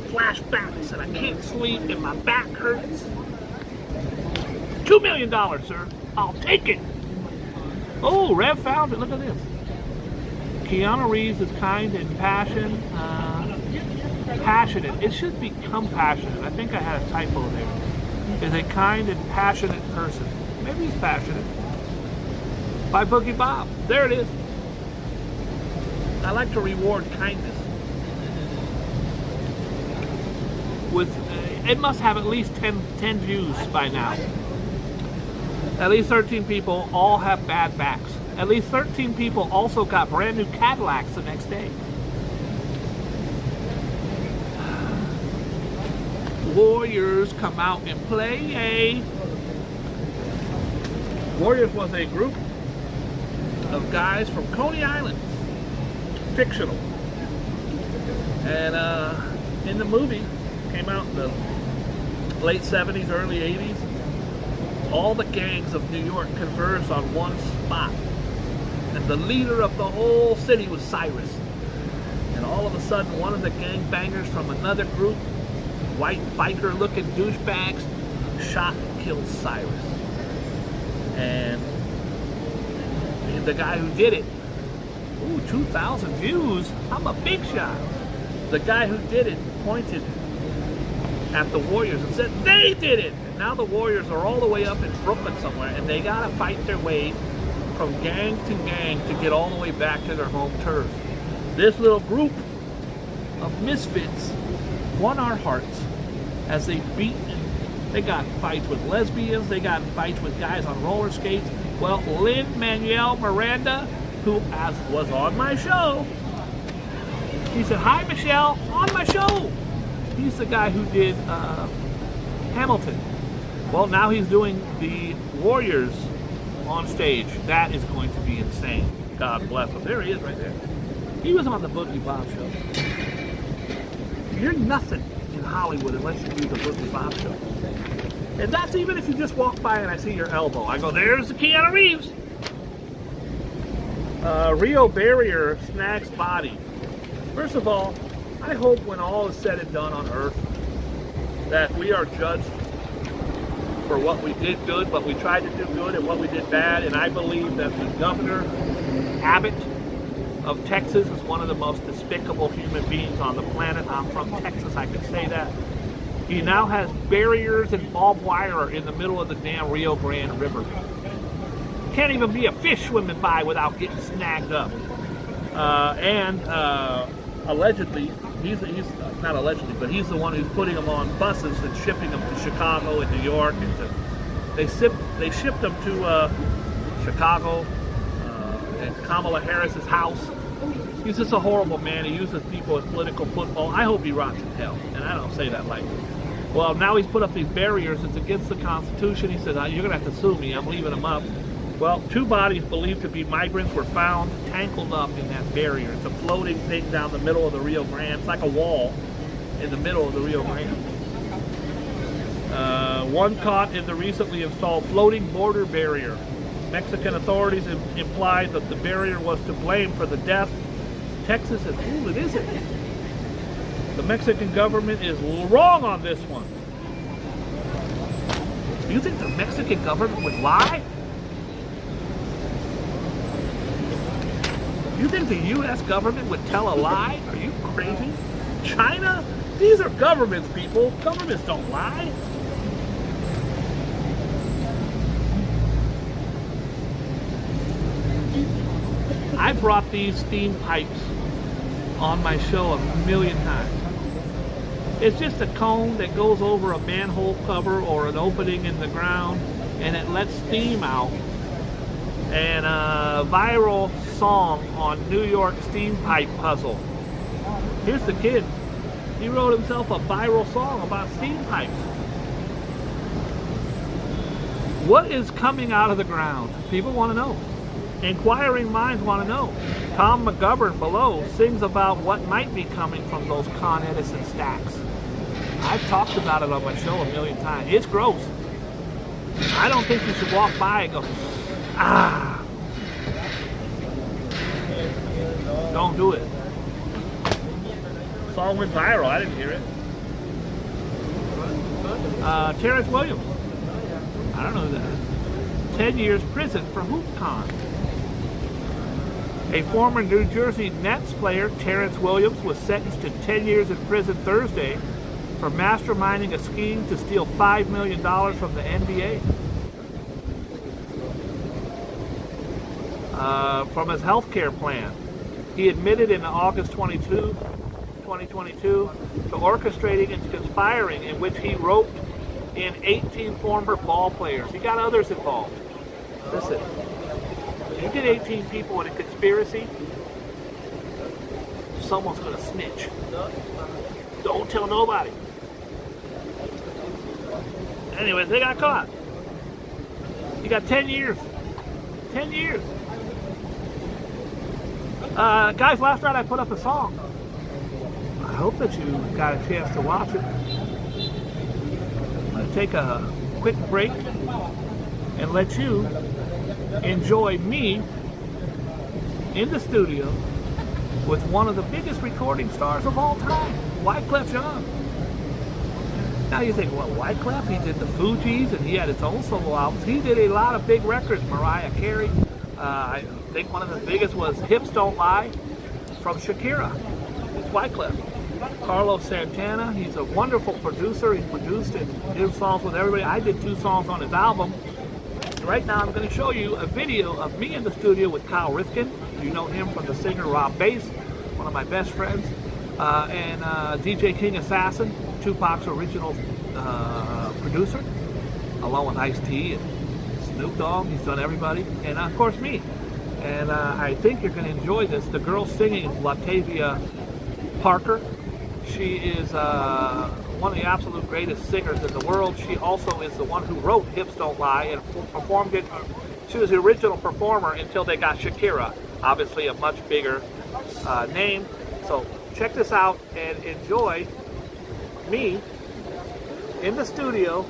flashbacks and I can't sleep and my back hurts. $2 million, sir. I'll take it. Oh, Rev found it. Look at this. Keanu Reeves is kind and passionate. It should be compassionate. I think I had a typo there. Is a kind and passionate person. Maybe he's passionate. By Boogie Bob. There it is. I like to reward kindness. With it must have at least 10 views by now. At least 13 people all have bad backs. At least 13 people also got brand new Cadillacs the next day. Warriors come out and play. Warriors was a group of guys from Coney Island, fictional. And in the movie, came out in the late 70s, early 80s, all the gangs of New York converged on one spot. And the leader of the whole city was Cyrus. And all of a sudden, one of the gangbangers from another group, white biker-looking douchebags, shot and killed Cyrus. And the guy who did it, 2,000 views, I'm a big shot. The guy who did it pointed at the Warriors and said, they did it! And now the Warriors are all the way up in Brooklyn somewhere, and they gotta fight their way from gang to gang to get all the way back to their home turf. This little group of misfits won our hearts as they beat. They got in fights with lesbians, they got in fights with guys on roller skates. Well, Lin-Manuel Miranda, who was on my show, he said, hi Michelle, on my show. He's the guy who did Hamilton. Well, now he's doing the Warriors on stage. That is going to be insane. God bless him. There he is right there. He was on the Boogie Bob Show. You're nothing in Hollywood unless you do the Boogie Bob Show. And that's even if you just walk by and I see your elbow. I go, there's the Keanu Reeves. Rio Barrier snags body. First of all, I hope when all is said and done on Earth that we are judged for what we did good, what we tried to do good, and what we did bad. And I believe that the governor, Abbott of Texas, is one of the most despicable human beings on the planet. I'm from Texas, I can say that. He now has barriers and barbed wire in the middle of the damn Rio Grande River. Can't even be a fish swimming by without getting snagged up. Allegedly, he's not allegedly, but he's the one who's putting them on buses and shipping them to Chicago and New York. And they shipped them to Chicago and Kamala Harris's house. He's just a horrible man. He uses people as political football. I hope he rots in hell, and I don't say that lightly. Well, now he's put up these barriers. It's against the Constitution. He said, you're going to have to sue me. I'm leaving them up. Well, 2 bodies believed to be migrants were found tangled up in that barrier. It's a floating thing down the middle of the Rio Grande. It's like a wall in the middle of the Rio Grande. One caught in the recently installed floating border barrier. Mexican authorities implied that the barrier was to blame for the death. Texas has ruled it isn't. The Mexican government is wrong on this one. You think the Mexican government would lie? You think the U.S. government would tell a lie? Are you crazy? China? These are governments, people. Governments don't lie. I brought these steam pipes on my show a million times. It's just a cone that goes over a manhole cover or an opening in the ground, and it lets steam out. And a viral song on New York steam pipe puzzle. Here's the kid. He wrote himself a viral song about steam pipes. What is coming out of the ground? People want to know. Inquiring minds want to know. Tom McGovern below sings about what might be coming from those Con Edison stacks. I've talked about it on my show a million times. It's gross. I don't think you should walk by and go, ah. Don't do it. The song went viral. I didn't hear it. Terrence Williams. I don't know who that is. 10 years prison for HoopCon. A former New Jersey Nets player, Terrence Williams, was sentenced to 10 years in prison Thursday for masterminding a scheme to steal $5 million from the NBA. From his health care plan. He admitted in August 2022 to orchestrating and conspiring, in which he roped in 18 former ball players. He got others involved. Listen, you get 18 people in a conspiracy, someone's going to snitch. Don't tell nobody. Anyways, they got caught. He got 10 years. 10 years. Guys, last night I put up a song. I hope that you got a chance to watch it. I'm going to take a quick break and let you enjoy me in the studio with one of the biggest recording stars of all time, Wyclef Jean. Now you think, well, Wyclef, he did the Fugees and he had his own solo albums. He did a lot of big records, Mariah Carey. I think one of the biggest was Hips Don't Lie from Shakira. It's Wyclef. Carlos Santana, he's a wonderful producer. He's produced and did songs with everybody. I did 2 songs on his album. Right now I'm going to show you a video of me in the studio with Kyle Rifkin. You know him from the singer Rob Bass, one of my best friends, and DJ King Assassin, Tupac's original producer, along with Ice-T and Snoop Dogg. He's done everybody, and of course me. And I think you're going to enjoy this. The girl singing is Latavia Parker. She is one of the absolute greatest singers in the world. She also is the one who wrote Hips Don't Lie and performed it. She was the original performer until they got Shakira, obviously a much bigger name. So check this out and enjoy me in the studio.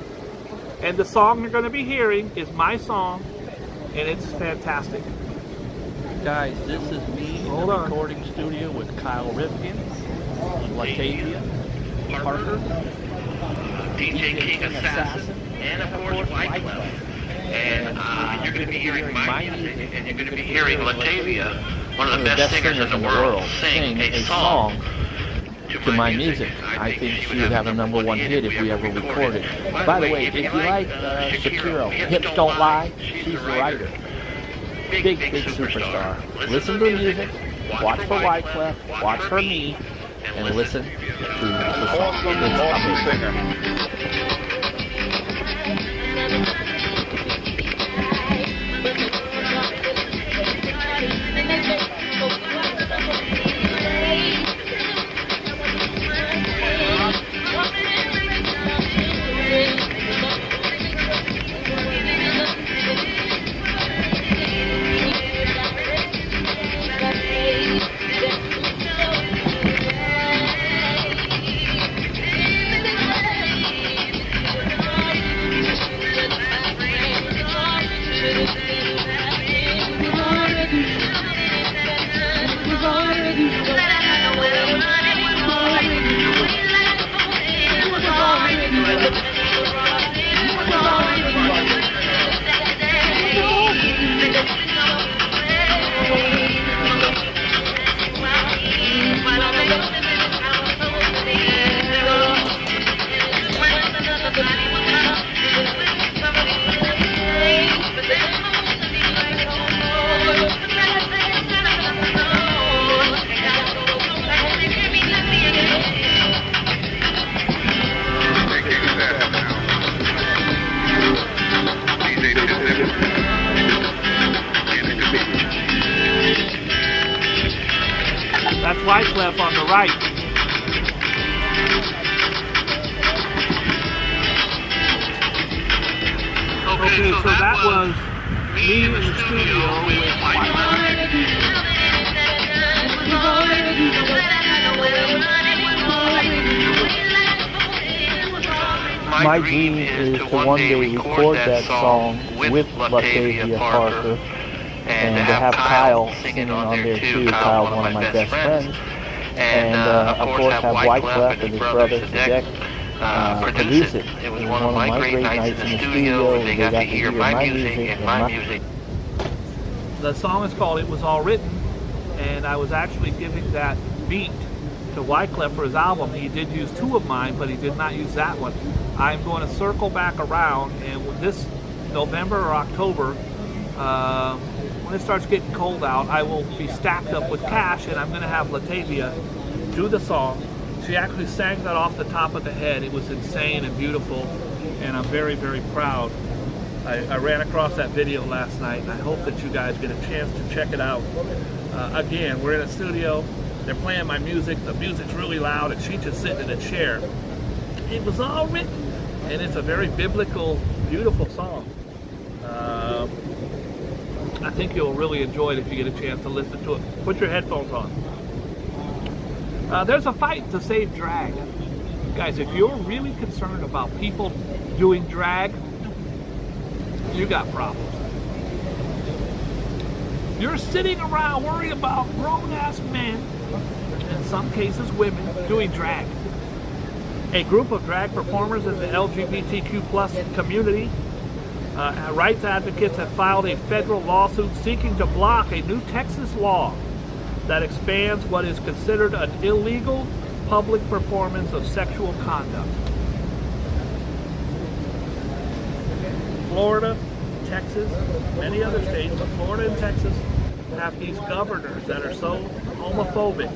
And the song you're going to be hearing is my song, and it's fantastic. Guys, this is me in the recording studio with Kyle Rifkin, Latavia Parker, DJ King Assassin, and of course Wyclef. And you're going to be hearing my music, and you're going to be hearing Latavia, one of the best singers in the world, sing a song to my music. I think she would have a #1 hit if we ever recorded. By the way, if you like Shakira, Hips Don't Lie, she's the writer. Big superstar. Listen to the music, watch for Wyclef, watch for me, and listen to the song. It's amazing. Wyclef on the right. Okay, so that was me in the studio with My dream is to one day record that song with Latavia Parker and to have Kyle singing on there too. Kyle's one of my best friends. And of course have Wyclef and his brother Sadek produce it. It was one of my great nights in the studio. They got to hear my music and my music. The song is called It Was All Written, and I was actually giving that beat to Wyclef for his album. He did use 2 of mine, but he did not use that one. I'm going to circle back around, and this November or October, when it starts getting cold out, I will be stacked up with cash, and I'm going to have Latavia do the song. She actually sang that off the top of the head. It was insane and beautiful, and I'm very, very proud. I ran across that video last night, and I hope that you guys get a chance to check it out. Again, we're in a studio. They're playing my music. The music's really loud, and she's just sitting in a chair. It was all written, and it's a very biblical, beautiful song. I think you'll really enjoy it if you get a chance to listen to it. Put your headphones on. There's a fight to save drag. Guys, if you're really concerned about people doing drag, you got problems. You're sitting around worried about grown-ass men, in some cases women, doing drag. A group of drag performers in the LGBTQ plus community, rights advocates have filed a federal lawsuit seeking to block a new Texas law that expands what is considered an illegal public performance of sexual conduct. Florida, Texas, many other states, but Florida and Texas have these governors that are so homophobic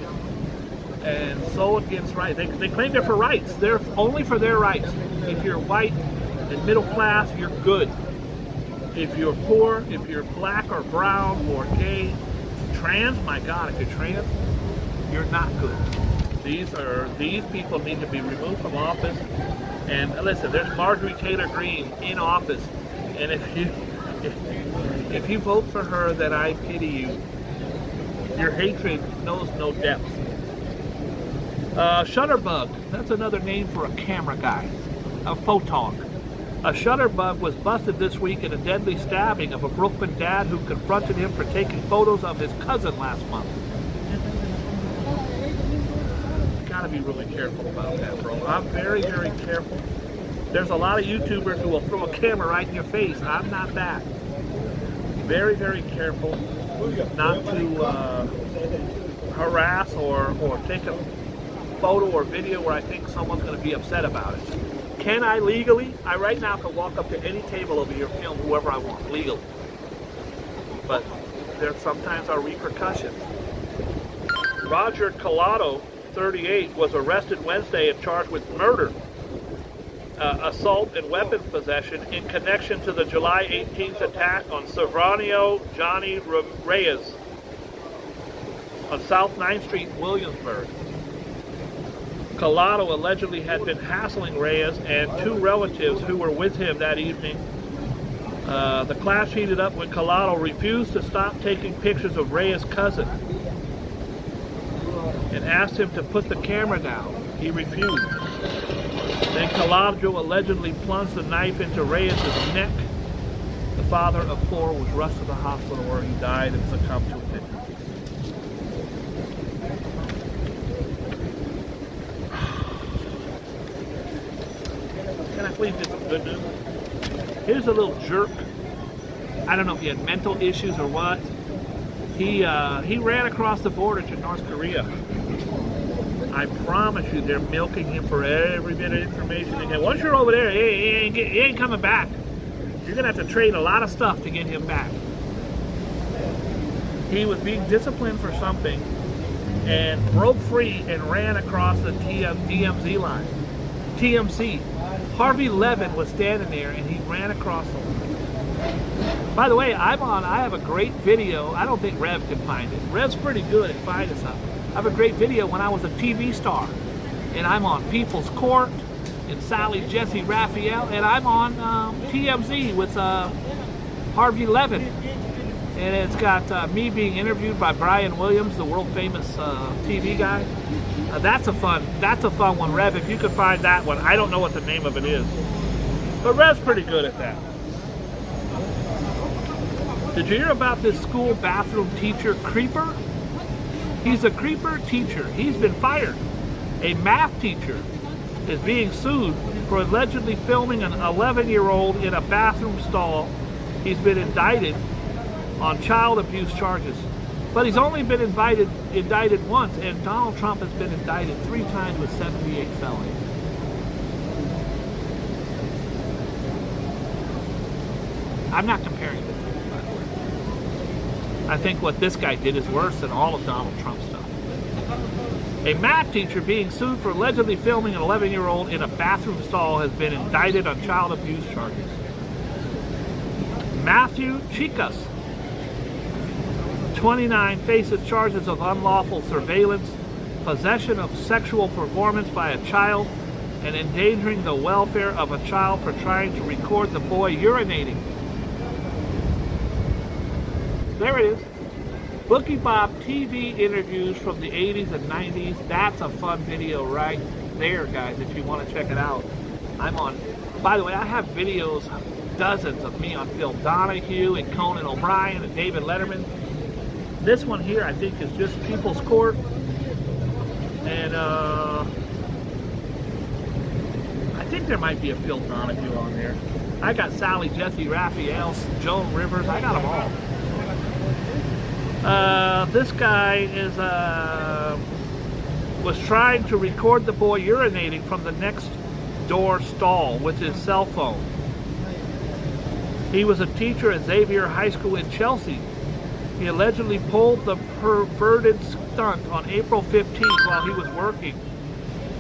and so against rights. They claim they're for rights. They're only for their rights. If you're white and middle class, you're good. If you're poor, if you're black or brown or gay, trans, my God, if you're trans, you're not good. These people need to be removed from office. And listen, there's Marjorie Taylor Greene in office, and if you vote for her, then I pity you. Your hatred knows no depth. Shutterbug, that's another name for a camera guy, a photog. A shutterbug was busted this week in a deadly stabbing of a Brooklyn dad who confronted him for taking photos of his cousin last month. Gotta be really careful about that, bro. I'm very, very careful. There's a lot of YouTubers who will throw a camera right in your face. I'm not that. Very, very careful not to harass or take a photo or video where I think someone's going to be upset about it. Can I legally? I right now can walk up to any table over here and film whoever I want, legally. But there sometimes are repercussions. Roger Collado, 38, was arrested Wednesday and charged with murder, assault, and weapons possession in connection to the July 18th attack on Silvano Johnny Reyes on South 9th Street in Williamsburg. Collado allegedly had been hassling Reyes and 2 relatives who were with him that evening. The clash heated up when Collado refused to stop taking pictures of Reyes' cousin and asked him to put the camera down. He refused. Then Collado allegedly plunged the knife into Reyes' neck. The father of 4 was rushed to the hospital where he died and succumbed to it. Can I please get some good news? Here's a little jerk. I don't know if he had mental issues or what. He ran across the border to North Korea. I promise you they're milking him for every bit of information they get. Once you're over there, he ain't coming back. You're going to have to trade a lot of stuff to get him back. He was being disciplined for something and broke free and ran across the DMZ line. TMC. Harvey Levin was standing there and he ran across the line. By the way, I have a great video. I don't think Rev can find it. Rev's pretty good at finding something. I have a great video when I was a TV star, and I'm on People's Court, and Sally Jesse Raphael, and I'm on TMZ with Harvey Levin, and it's got me being interviewed by Brian Williams, the world famous TV guy. That's a fun one, Rev. If you could find that one, I don't know what the name of it is, but Rev's pretty good at that. Did you hear about this school bathroom teacher creeper? He's a creeper teacher. He's been fired. A math teacher is being sued for allegedly filming an 11-year-old in a bathroom stall. He's been indicted on child abuse charges. But he's only been indicted once, and Donald Trump has been indicted 3 times with 78 felonies. I'm not comparing the two, by the way. I think what this guy did is worse than all of Donald Trump's stuff. A math teacher being sued for allegedly filming an 11-year-old in a bathroom stall has been indicted on child abuse charges. Matthew Chicas, 29, faces charges of unlawful surveillance, possession of sexual performance by a child, and endangering the welfare of a child for trying to record the boy urinating. There it is. Boogie Bob TV interviews from the 80s and 90s. That's a fun video right there, guys, if you want to check it out. I'm on, by the way, I have videos, dozens of me on Phil Donahue and Conan O'Brien and David Letterman. This one here, I think, is just People's Court. And I think there might be a Phil Donahue on there. I got Sally Jesse Raphael, Joan Rivers, I got them all. This guy was trying to record the boy urinating from the next door stall with his cell phone. He was a teacher at Xavier High School in Chelsea. He allegedly pulled the perverted stunt on April 15th while he was working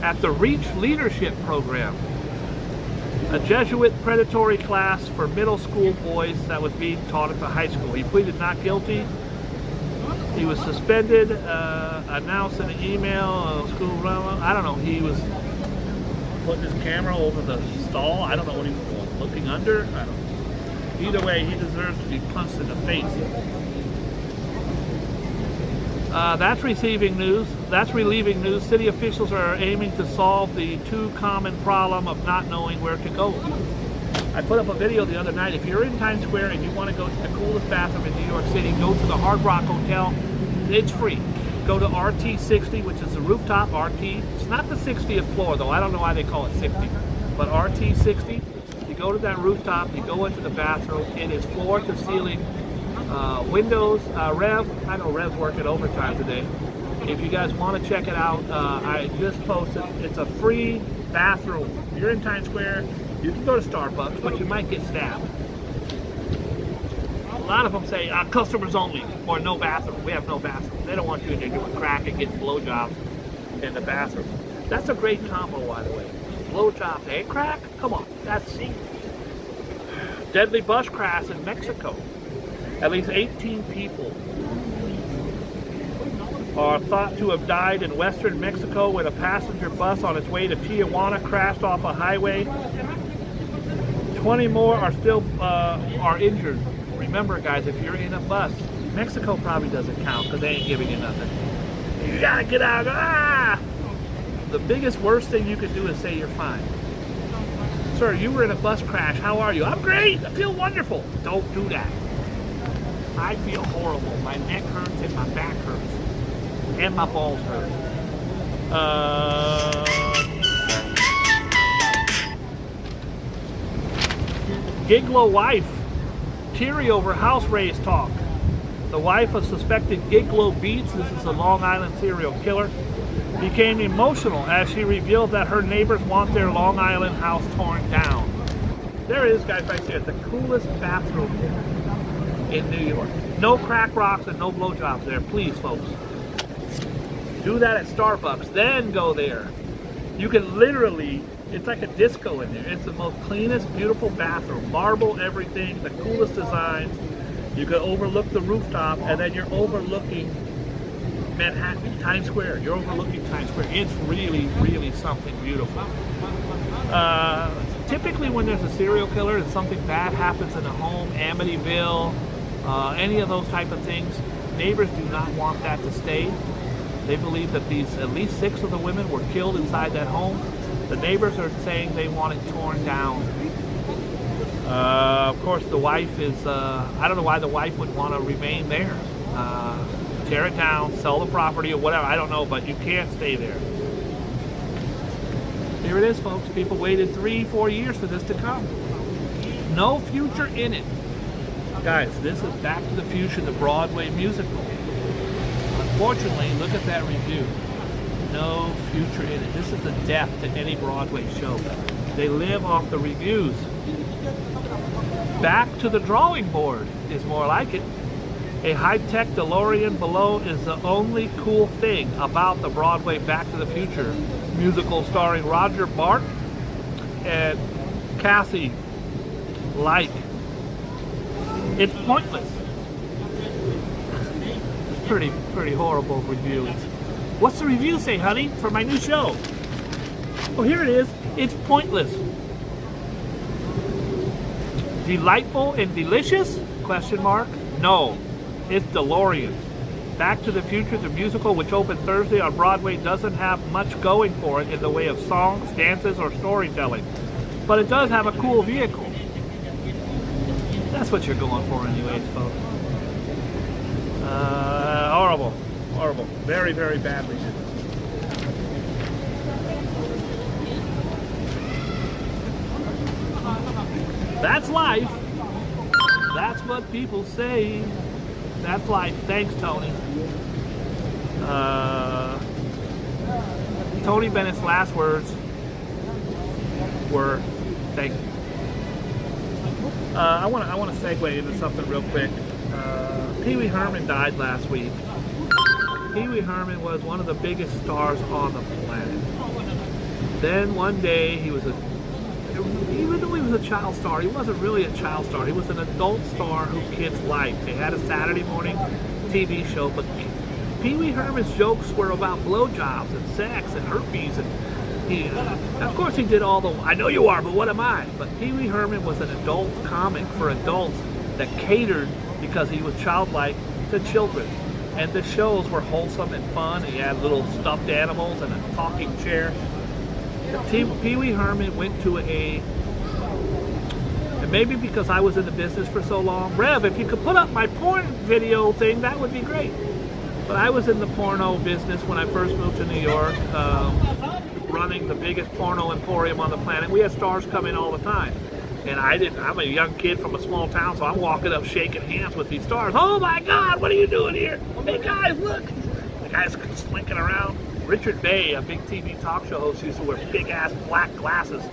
at the Reach Leadership Program, a Jesuit predatory class for middle school boys that was being taught at the high school. He pleaded not guilty. He was suspended, announced in an email, school, I don't know, he was putting his camera over the stall. I don't know what he was doing, looking under, I don't know. Either way, he deserves to be punched in the face. That's relieving news. City officials are aiming to solve the too common problem of not knowing where to go. I put up a video the other night. If you're in Times Square and you want to go to the coolest bathroom in New York City, go to the Hard Rock Hotel. It's free. Go to RT60, which is the rooftop RT. It's not the 60th floor, though. I don't know why they call it 60. But RT60, you go to that rooftop, you go into the bathroom. It is floor to ceiling windows. Rev, I know Rev's working overtime today. If you guys want to check it out, I just posted. It's a free bathroom. If you're in Times Square, you can go to Starbucks, but you might get stabbed. A lot of them say, customers only, or no bathroom. We have no bathroom. They don't want you in there doing crack and getting blowjobs in the bathroom. That's a great combo, by the way. Blowjobs and crack? Come on, that's deadly bus crash in Mexico. At least 18 people are thought to have died in western Mexico when a passenger bus on its way to Tijuana crashed off a highway. 20 more are still are injured. Remember, guys, if you're in a bus, Mexico probably doesn't count because they ain't giving you nothing. You gotta get out. The biggest, worst thing you can do is say you're fine. Sir, you were in a bus crash. How are you? I'm great. I feel wonderful. Don't do that. I feel horrible. My neck hurts and my back hurts. And my balls hurt. Gigolo wife, teary over house raise talk. The wife of suspected Gigolo Beats, this is a Long Island serial killer, became emotional as she revealed that her neighbors want their Long Island house torn down. There it is, guys, right there. The coolest bathroom in New York. No crack rocks and no blowjobs there, please, folks. Do that at Starbucks, then go there. You can literally, it's like a disco in there. It's the most cleanest, beautiful bathroom. Marble, everything, the coolest designs. You can overlook the rooftop, and then you're overlooking Manhattan, Times Square. You're overlooking Times Square. It's really, really something beautiful. Typically when there's a serial killer and something bad happens in a home, Amityville, any of those type of things, neighbors do not want that to stay. They believe that at least 6 of the women were killed inside that home. The neighbors are saying they want it torn down. Of course, the wife is, I don't know why the wife would want to remain there. Tear it down, sell the property or whatever, I don't know, but you can't stay there. Here it is, folks. People waited 3-4 years for this to come. No future in it. Guys, this is Back to the Future, the Broadway musical. Unfortunately, look at that review. No future in it. This is the death to any Broadway show. They live off the reviews. Back to the drawing board is more like it. A high-tech DeLorean below is the only cool thing about the Broadway Back to the Future musical starring Roger Bart and Cassie Like. It's pointless. It's pretty horrible review. What's the review say, honey, for my new show? Oh, here it is. It's pointless. Delightful and delicious? Question mark. No, it's DeLorean. Back to the Future, the musical, which opened Thursday on Broadway, doesn't have much going for it in the way of songs, dances, or storytelling. But it does have a cool vehicle. That's what you're going for anyways, folks. Horrible. Horrible. Very, very badly. That's life. That's what people say. That's life. Thanks, Tony. Tony Bennett's last words were, thank you. I want to segue into something real quick. Pee Wee Herman died last week. Pee Wee Herman was one of the biggest stars on the planet. Then one day even though he was a child star, he wasn't really a child star. He was an adult star who kids liked. They had a Saturday morning TV show, but Pee Wee Herman's jokes were about blowjobs and sex and herpes, and of course he did all the, I know you are, but what am I? But Pee Wee Herman was an adult comic for adults that catered, because he was childlike, to children. And the shows were wholesome and fun. He had little stuffed animals and a talking chair. Pee Wee Herman went to and maybe because I was in the business for so long, Rev, if you could put up my porn video thing, that would be great. But I was in the porno business when I first moved to New York, running the biggest porno emporium on the planet. We had stars come in all the time. And I'm a young kid from a small town, so I'm walking up shaking hands with these stars. Oh my God, what are you doing here? Hey guys, look. The guy's slinking around. Richard Bay, a big TV talk show host, used to wear big ass black glasses.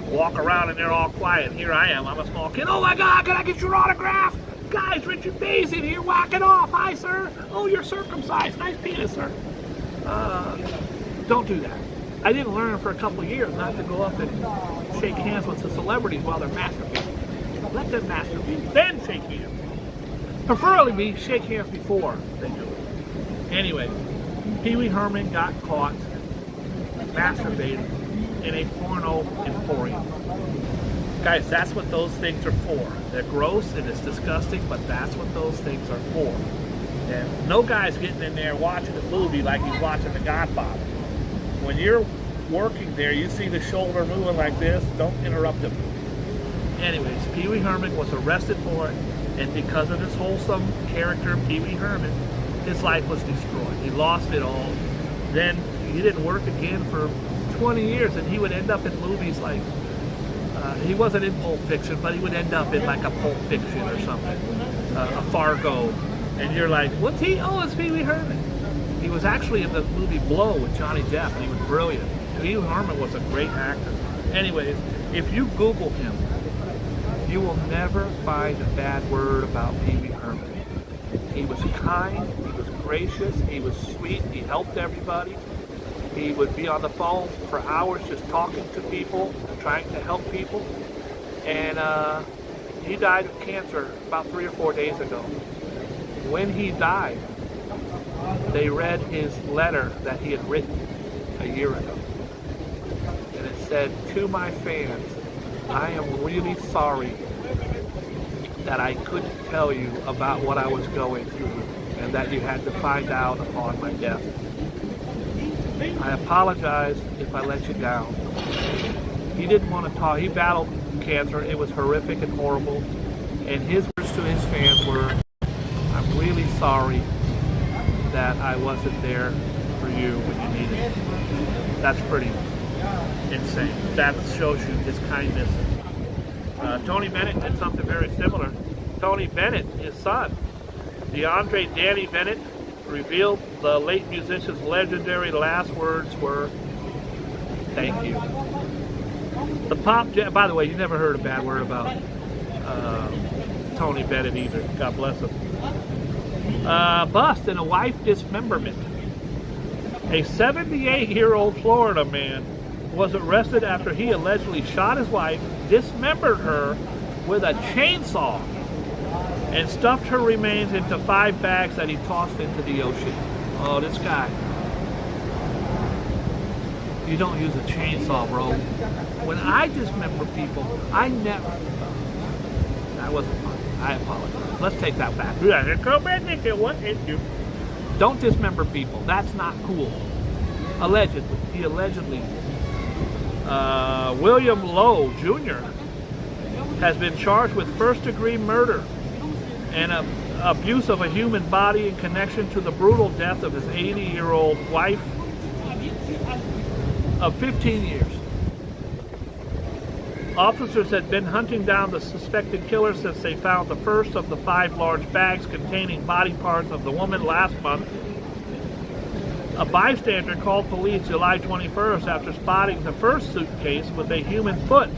Walk around and they're all quiet. Here I am, I'm a small kid. Oh my God, can I get your autograph? Guys, Richard Bay's in here whacking off. Hi, sir. Oh, you're circumcised. Nice penis, sir. Don't do that. I didn't learn for a couple of years not to go up and shake hands with the celebrities while they're masturbating. Let them masturbate, then shake hands. Preferably shake hands before they do it. Anyway, Pee Wee Herman got caught masturbating in a porno emporium. Guys, that's what those things are for. They're gross and it's disgusting, but that's what those things are for. And no guy's getting in there watching a movie like he's watching The Godfather. When you're working there, you see the shoulder moving like this, don't interrupt him. Anyways, Pee Wee Herman was arrested for it, and because of this wholesome character, Pee Wee Herman, his life was destroyed. He lost it all. Then he didn't work again for 20 years, and he would end up in movies like, he wasn't in Pulp Fiction, but he would end up in like a Pulp Fiction or something, a Fargo, and you're like, what's he? Oh, it's Pee Wee Herman. He was actually in the movie Blow with Johnny Depp, and he was brilliant. Pee Wee Herman was a great actor. Anyways, if you Google him, you will never find a bad word about Pee Wee Herman. He was kind, he was gracious, he was sweet, he helped everybody. He would be on the phone for hours just talking to people, trying to help people. And he died of cancer about 3 or 4 days ago. When he died, they read his letter that he had written a year ago. And it said, "To my fans, I am really sorry that I couldn't tell you about what I was going through and that you had to find out upon my death. I apologize if I let you down." He didn't want to talk. He battled cancer. It was horrific and horrible. And his words to his fans were, "I'm really sorry that I wasn't there for you when you needed it." That's pretty insane. That shows you his kindness. Tony Bennett did something very similar. Tony Bennett, his son, DeAndre Danny Bennett, revealed the late musician's legendary last words were, "Thank you." The by the way, you never heard a bad word about Tony Bennett either. God bless him. Bust in a wife dismemberment. A 78-year-old Florida man was arrested after he allegedly shot his wife, dismembered her with a chainsaw, and stuffed her remains into 5 bags that he tossed into the ocean. Oh, this guy. You don't use a chainsaw, bro. When I dismember people, I never... That wasn't fun. I apologize. Let's take that back. Don't dismember people. That's not cool. Allegedly. He allegedly... William Lowe Jr. has been charged with first-degree murder and abuse of a human body in connection to the brutal death of his 80-year-old wife of 15 years. Officers had been hunting down the suspected killer since they found the first of the 5 large bags containing body parts of the woman last month. A bystander called police July 21st after spotting the first suitcase with a human foot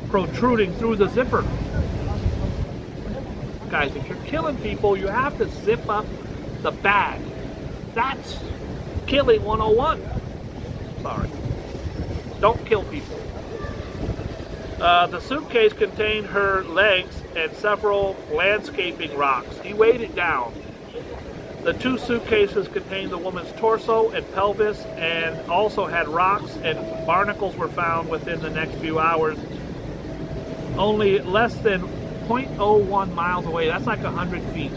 protruding through the zipper. Guys, if you're killing people, you have to zip up the bag. That's killing 101. Sorry. Don't kill people. The suitcase contained her legs and several landscaping rocks. He weighed it down. The 2 suitcases contained the woman's torso and pelvis and also had rocks and barnacles were found within the next few hours. Only less than 0.01 miles away. That's like 100 feet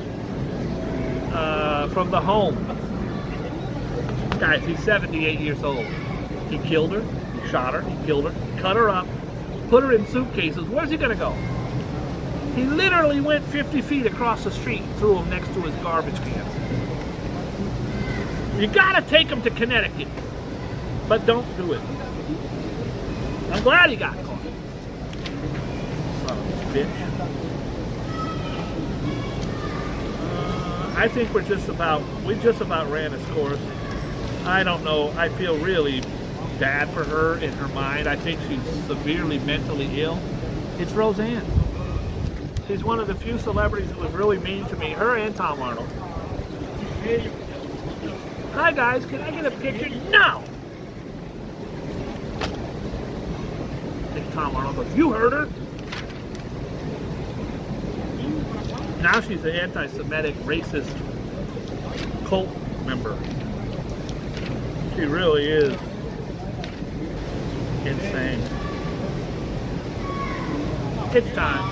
from the home. Guys, he's 78 years old. He killed her, he shot her, he killed her, cut her up, put her in suitcases. Where's he gonna go? He literally went 50 feet across the street and threw them next to his garbage cans. You gotta take him to Connecticut, but don't do it. I'm glad he got caught. Son of a bitch. I think we just about ran its course. I don't know. I feel really bad for her in her mind. I think she's severely mentally ill. It's Roseanne. She's one of the few celebrities who was really mean to me. Her and Tom Arnold. Hi guys, can I get a picture? No! I think Tom Arnold goes, "You heard her?" Now she's an anti-Semitic, racist cult member. She really is insane. It's time.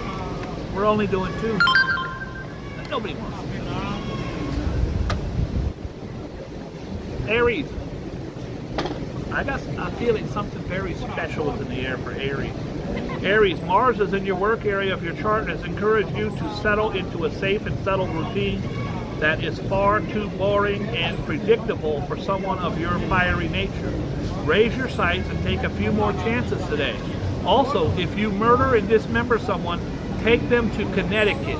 We're only doing 2. Nobody wants to. Aries. I got a feeling something very special is in the air for Aries. Aries, Mars is in your work area of your chart and has encouraged you to settle into a safe and settled routine that is far too boring and predictable for someone of your fiery nature. Raise your sights and take a few more chances today. Also, if you murder and dismember someone, take them to Connecticut.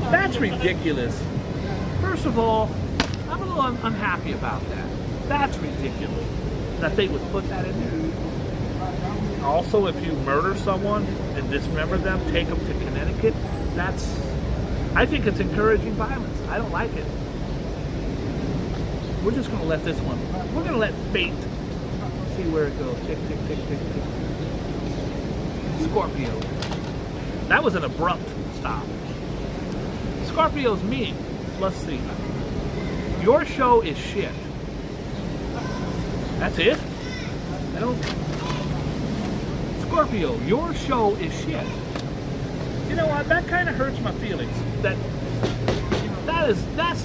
That's ridiculous. First of all, I'm a little unhappy about that. That's ridiculous that they would put that in there. Also, if you murder someone and dismember them, take them to Connecticut, I think it's encouraging violence. I don't like it. We're just going to let this one, we're going to let fate see where it goes. Tick, tick, tick, tick, tick. Scorpio. That was an abrupt stop. Scorpio's mean. let's see. Your show is shit. That's it? I don't... Scorpio, your show is shit. You know what? That kind of hurts my feelings. That's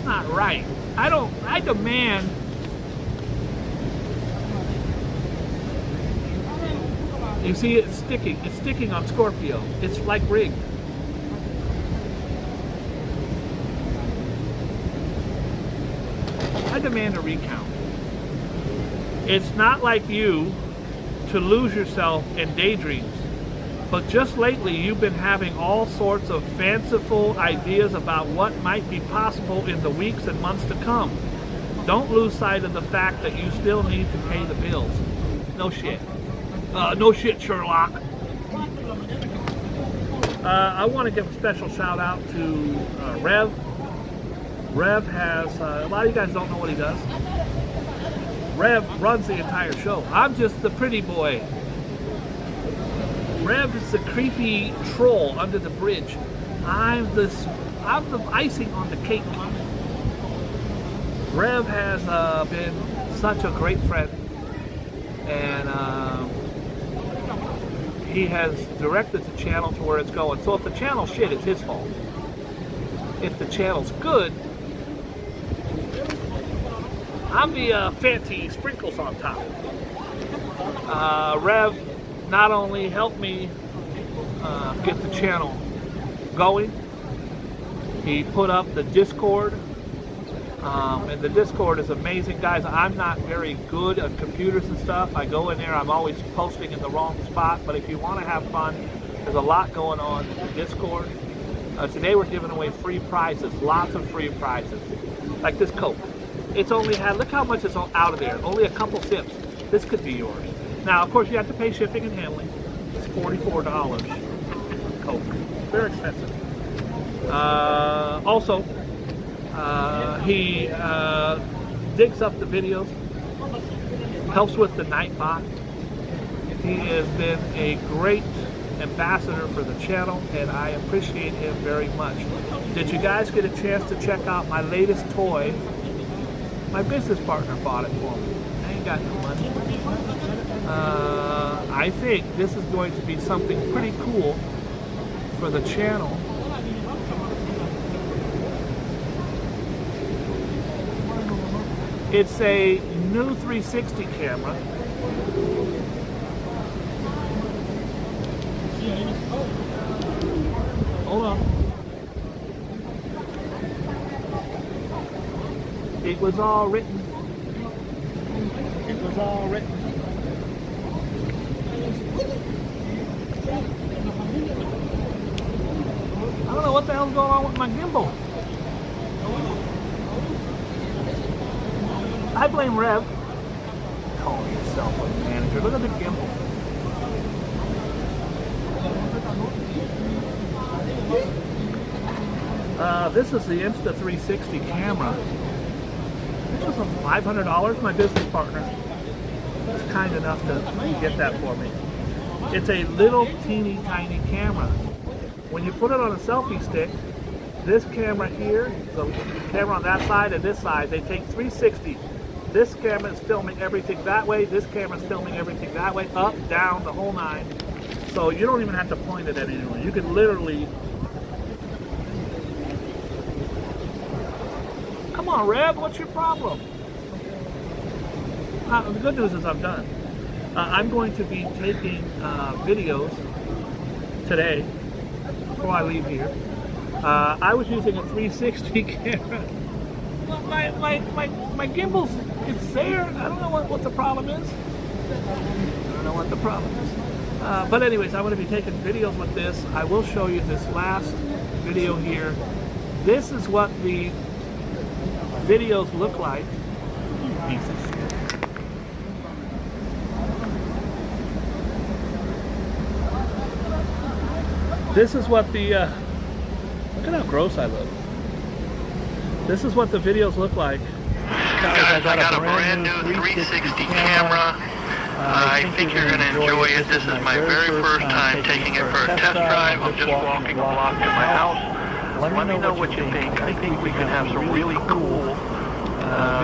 not right. I demand... You see, it's sticking. It's sticking on Scorpio. It's like rigged. I demand a recount. It's not like you to lose yourself in daydreams, but just lately you've been having all sorts of fanciful ideas about what might be possible in the weeks and months to come. Don't lose sight of the fact that you still need to pay the bills. No shit. No shit, Sherlock. I want to give a special shout out to Rev. Rev has, a lot of you guys don't know what he does. Rev runs the entire show. I'm just the pretty boy. Rev is the creepy troll under the bridge. I'm the icing on the cake. Rev has been such a great friend, and he has directed the channel to where it's going. So if the channel's shit, it's his fault. If the channel's good, I'm the fancy sprinkles on top. Rev not only helped me get the channel going, he put up the Discord, and the Discord is amazing. Guys, I'm not very good at computers and stuff. I go in there, I'm always posting in the wrong spot, but if you want to have fun, there's a lot going on in the Discord. Today we're giving away free prizes, lots of free prizes, like this Coke. It's only had, look how much is out of there, only a couple sips. This could be yours. Now, of course, you have to pay shipping and handling. It's $44. Coke, very expensive. Also, he digs up the videos, helps with the Nightbot. He has been a great ambassador for the channel, and I appreciate him very much. Did you guys get a chance to check out my latest toy? My business partner bought it for me. I ain't got no money. I think this is going to be something pretty cool for the channel. It's a new 360 camera. Hold on. It was all written. It was all written. I don't know what the hell's going on with my gimbal. I blame Rev. Calling yourself a manager. Look at the gimbal. This is the Insta360 camera. This was $500. My business partner was kind enough to get that for me. It's a little teeny tiny camera. When you put it on a selfie stick, this camera here, the camera on that side and this side, they take 360. This camera is filming everything that way. This camera is filming everything that way, up, down, the whole nine. So you don't even have to point it at anyone. You can literally... Come on, Rev, what's your problem? The good news is I'm done. I'm going to be taking videos today before I leave here. I was using a 360 camera. My gimbal's, it's there. I don't know what the problem is. I don't know what the problem is. But anyways, I'm going to be taking videos with this. I will show you this last video here. This is what the videos look like. Piece of shit. This is what the, look at how gross I look. This is what the videos look like. Guys, I got a brand new 360 camera. I think you're going to enjoy it. This is my very first time taking it for a test drive. I'm just walking a block to my house. Let me know what you think. I think we can have some really cool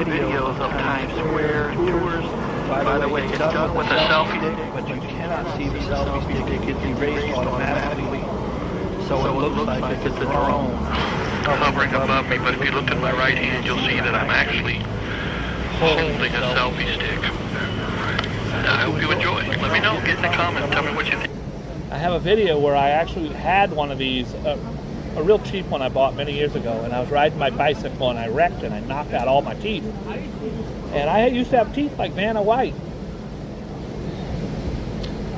videos of Times Square tours. By the way, it's done with a selfie stick, but you cannot see the selfie stick. It gets erased automatically. So it looks like it's a drone hovering above me. But if you look at my right hand, you'll see that I'm actually holding a selfie stick. I hope you enjoy. Let me know. Get in the comments. Tell me what you think. I have a video where I actually had one of these, a real cheap one I bought many years ago, and I was riding my bicycle and I wrecked and I knocked out all my teeth. And I used to have teeth like Vanna White.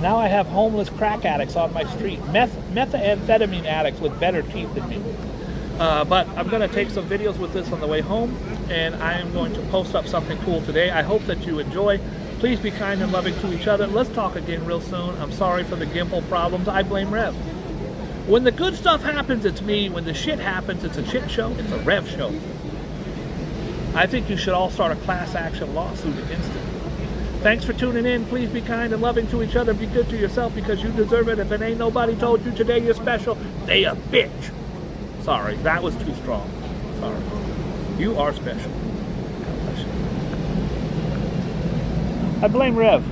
Now I have homeless crack addicts on my street, methamphetamine addicts with better teeth than me. But I'm going to take some videos with this on the way home, and I am going to post up something cool today. I hope that you enjoy. Please be kind and loving to each other. Let's talk again real soon. I'm sorry for the gimbal problems. I blame Rev. When the good stuff happens, it's me. When the shit happens, it's a shit show. It's a Rev show. I think you should all start a class action lawsuit against it. Thanks for tuning in. Please be kind and loving to each other. Be good to yourself because you deserve it. If it ain't nobody told you today you're special, they a bitch. Sorry, that was too strong. Sorry. You are special. God bless you. I blame Rev.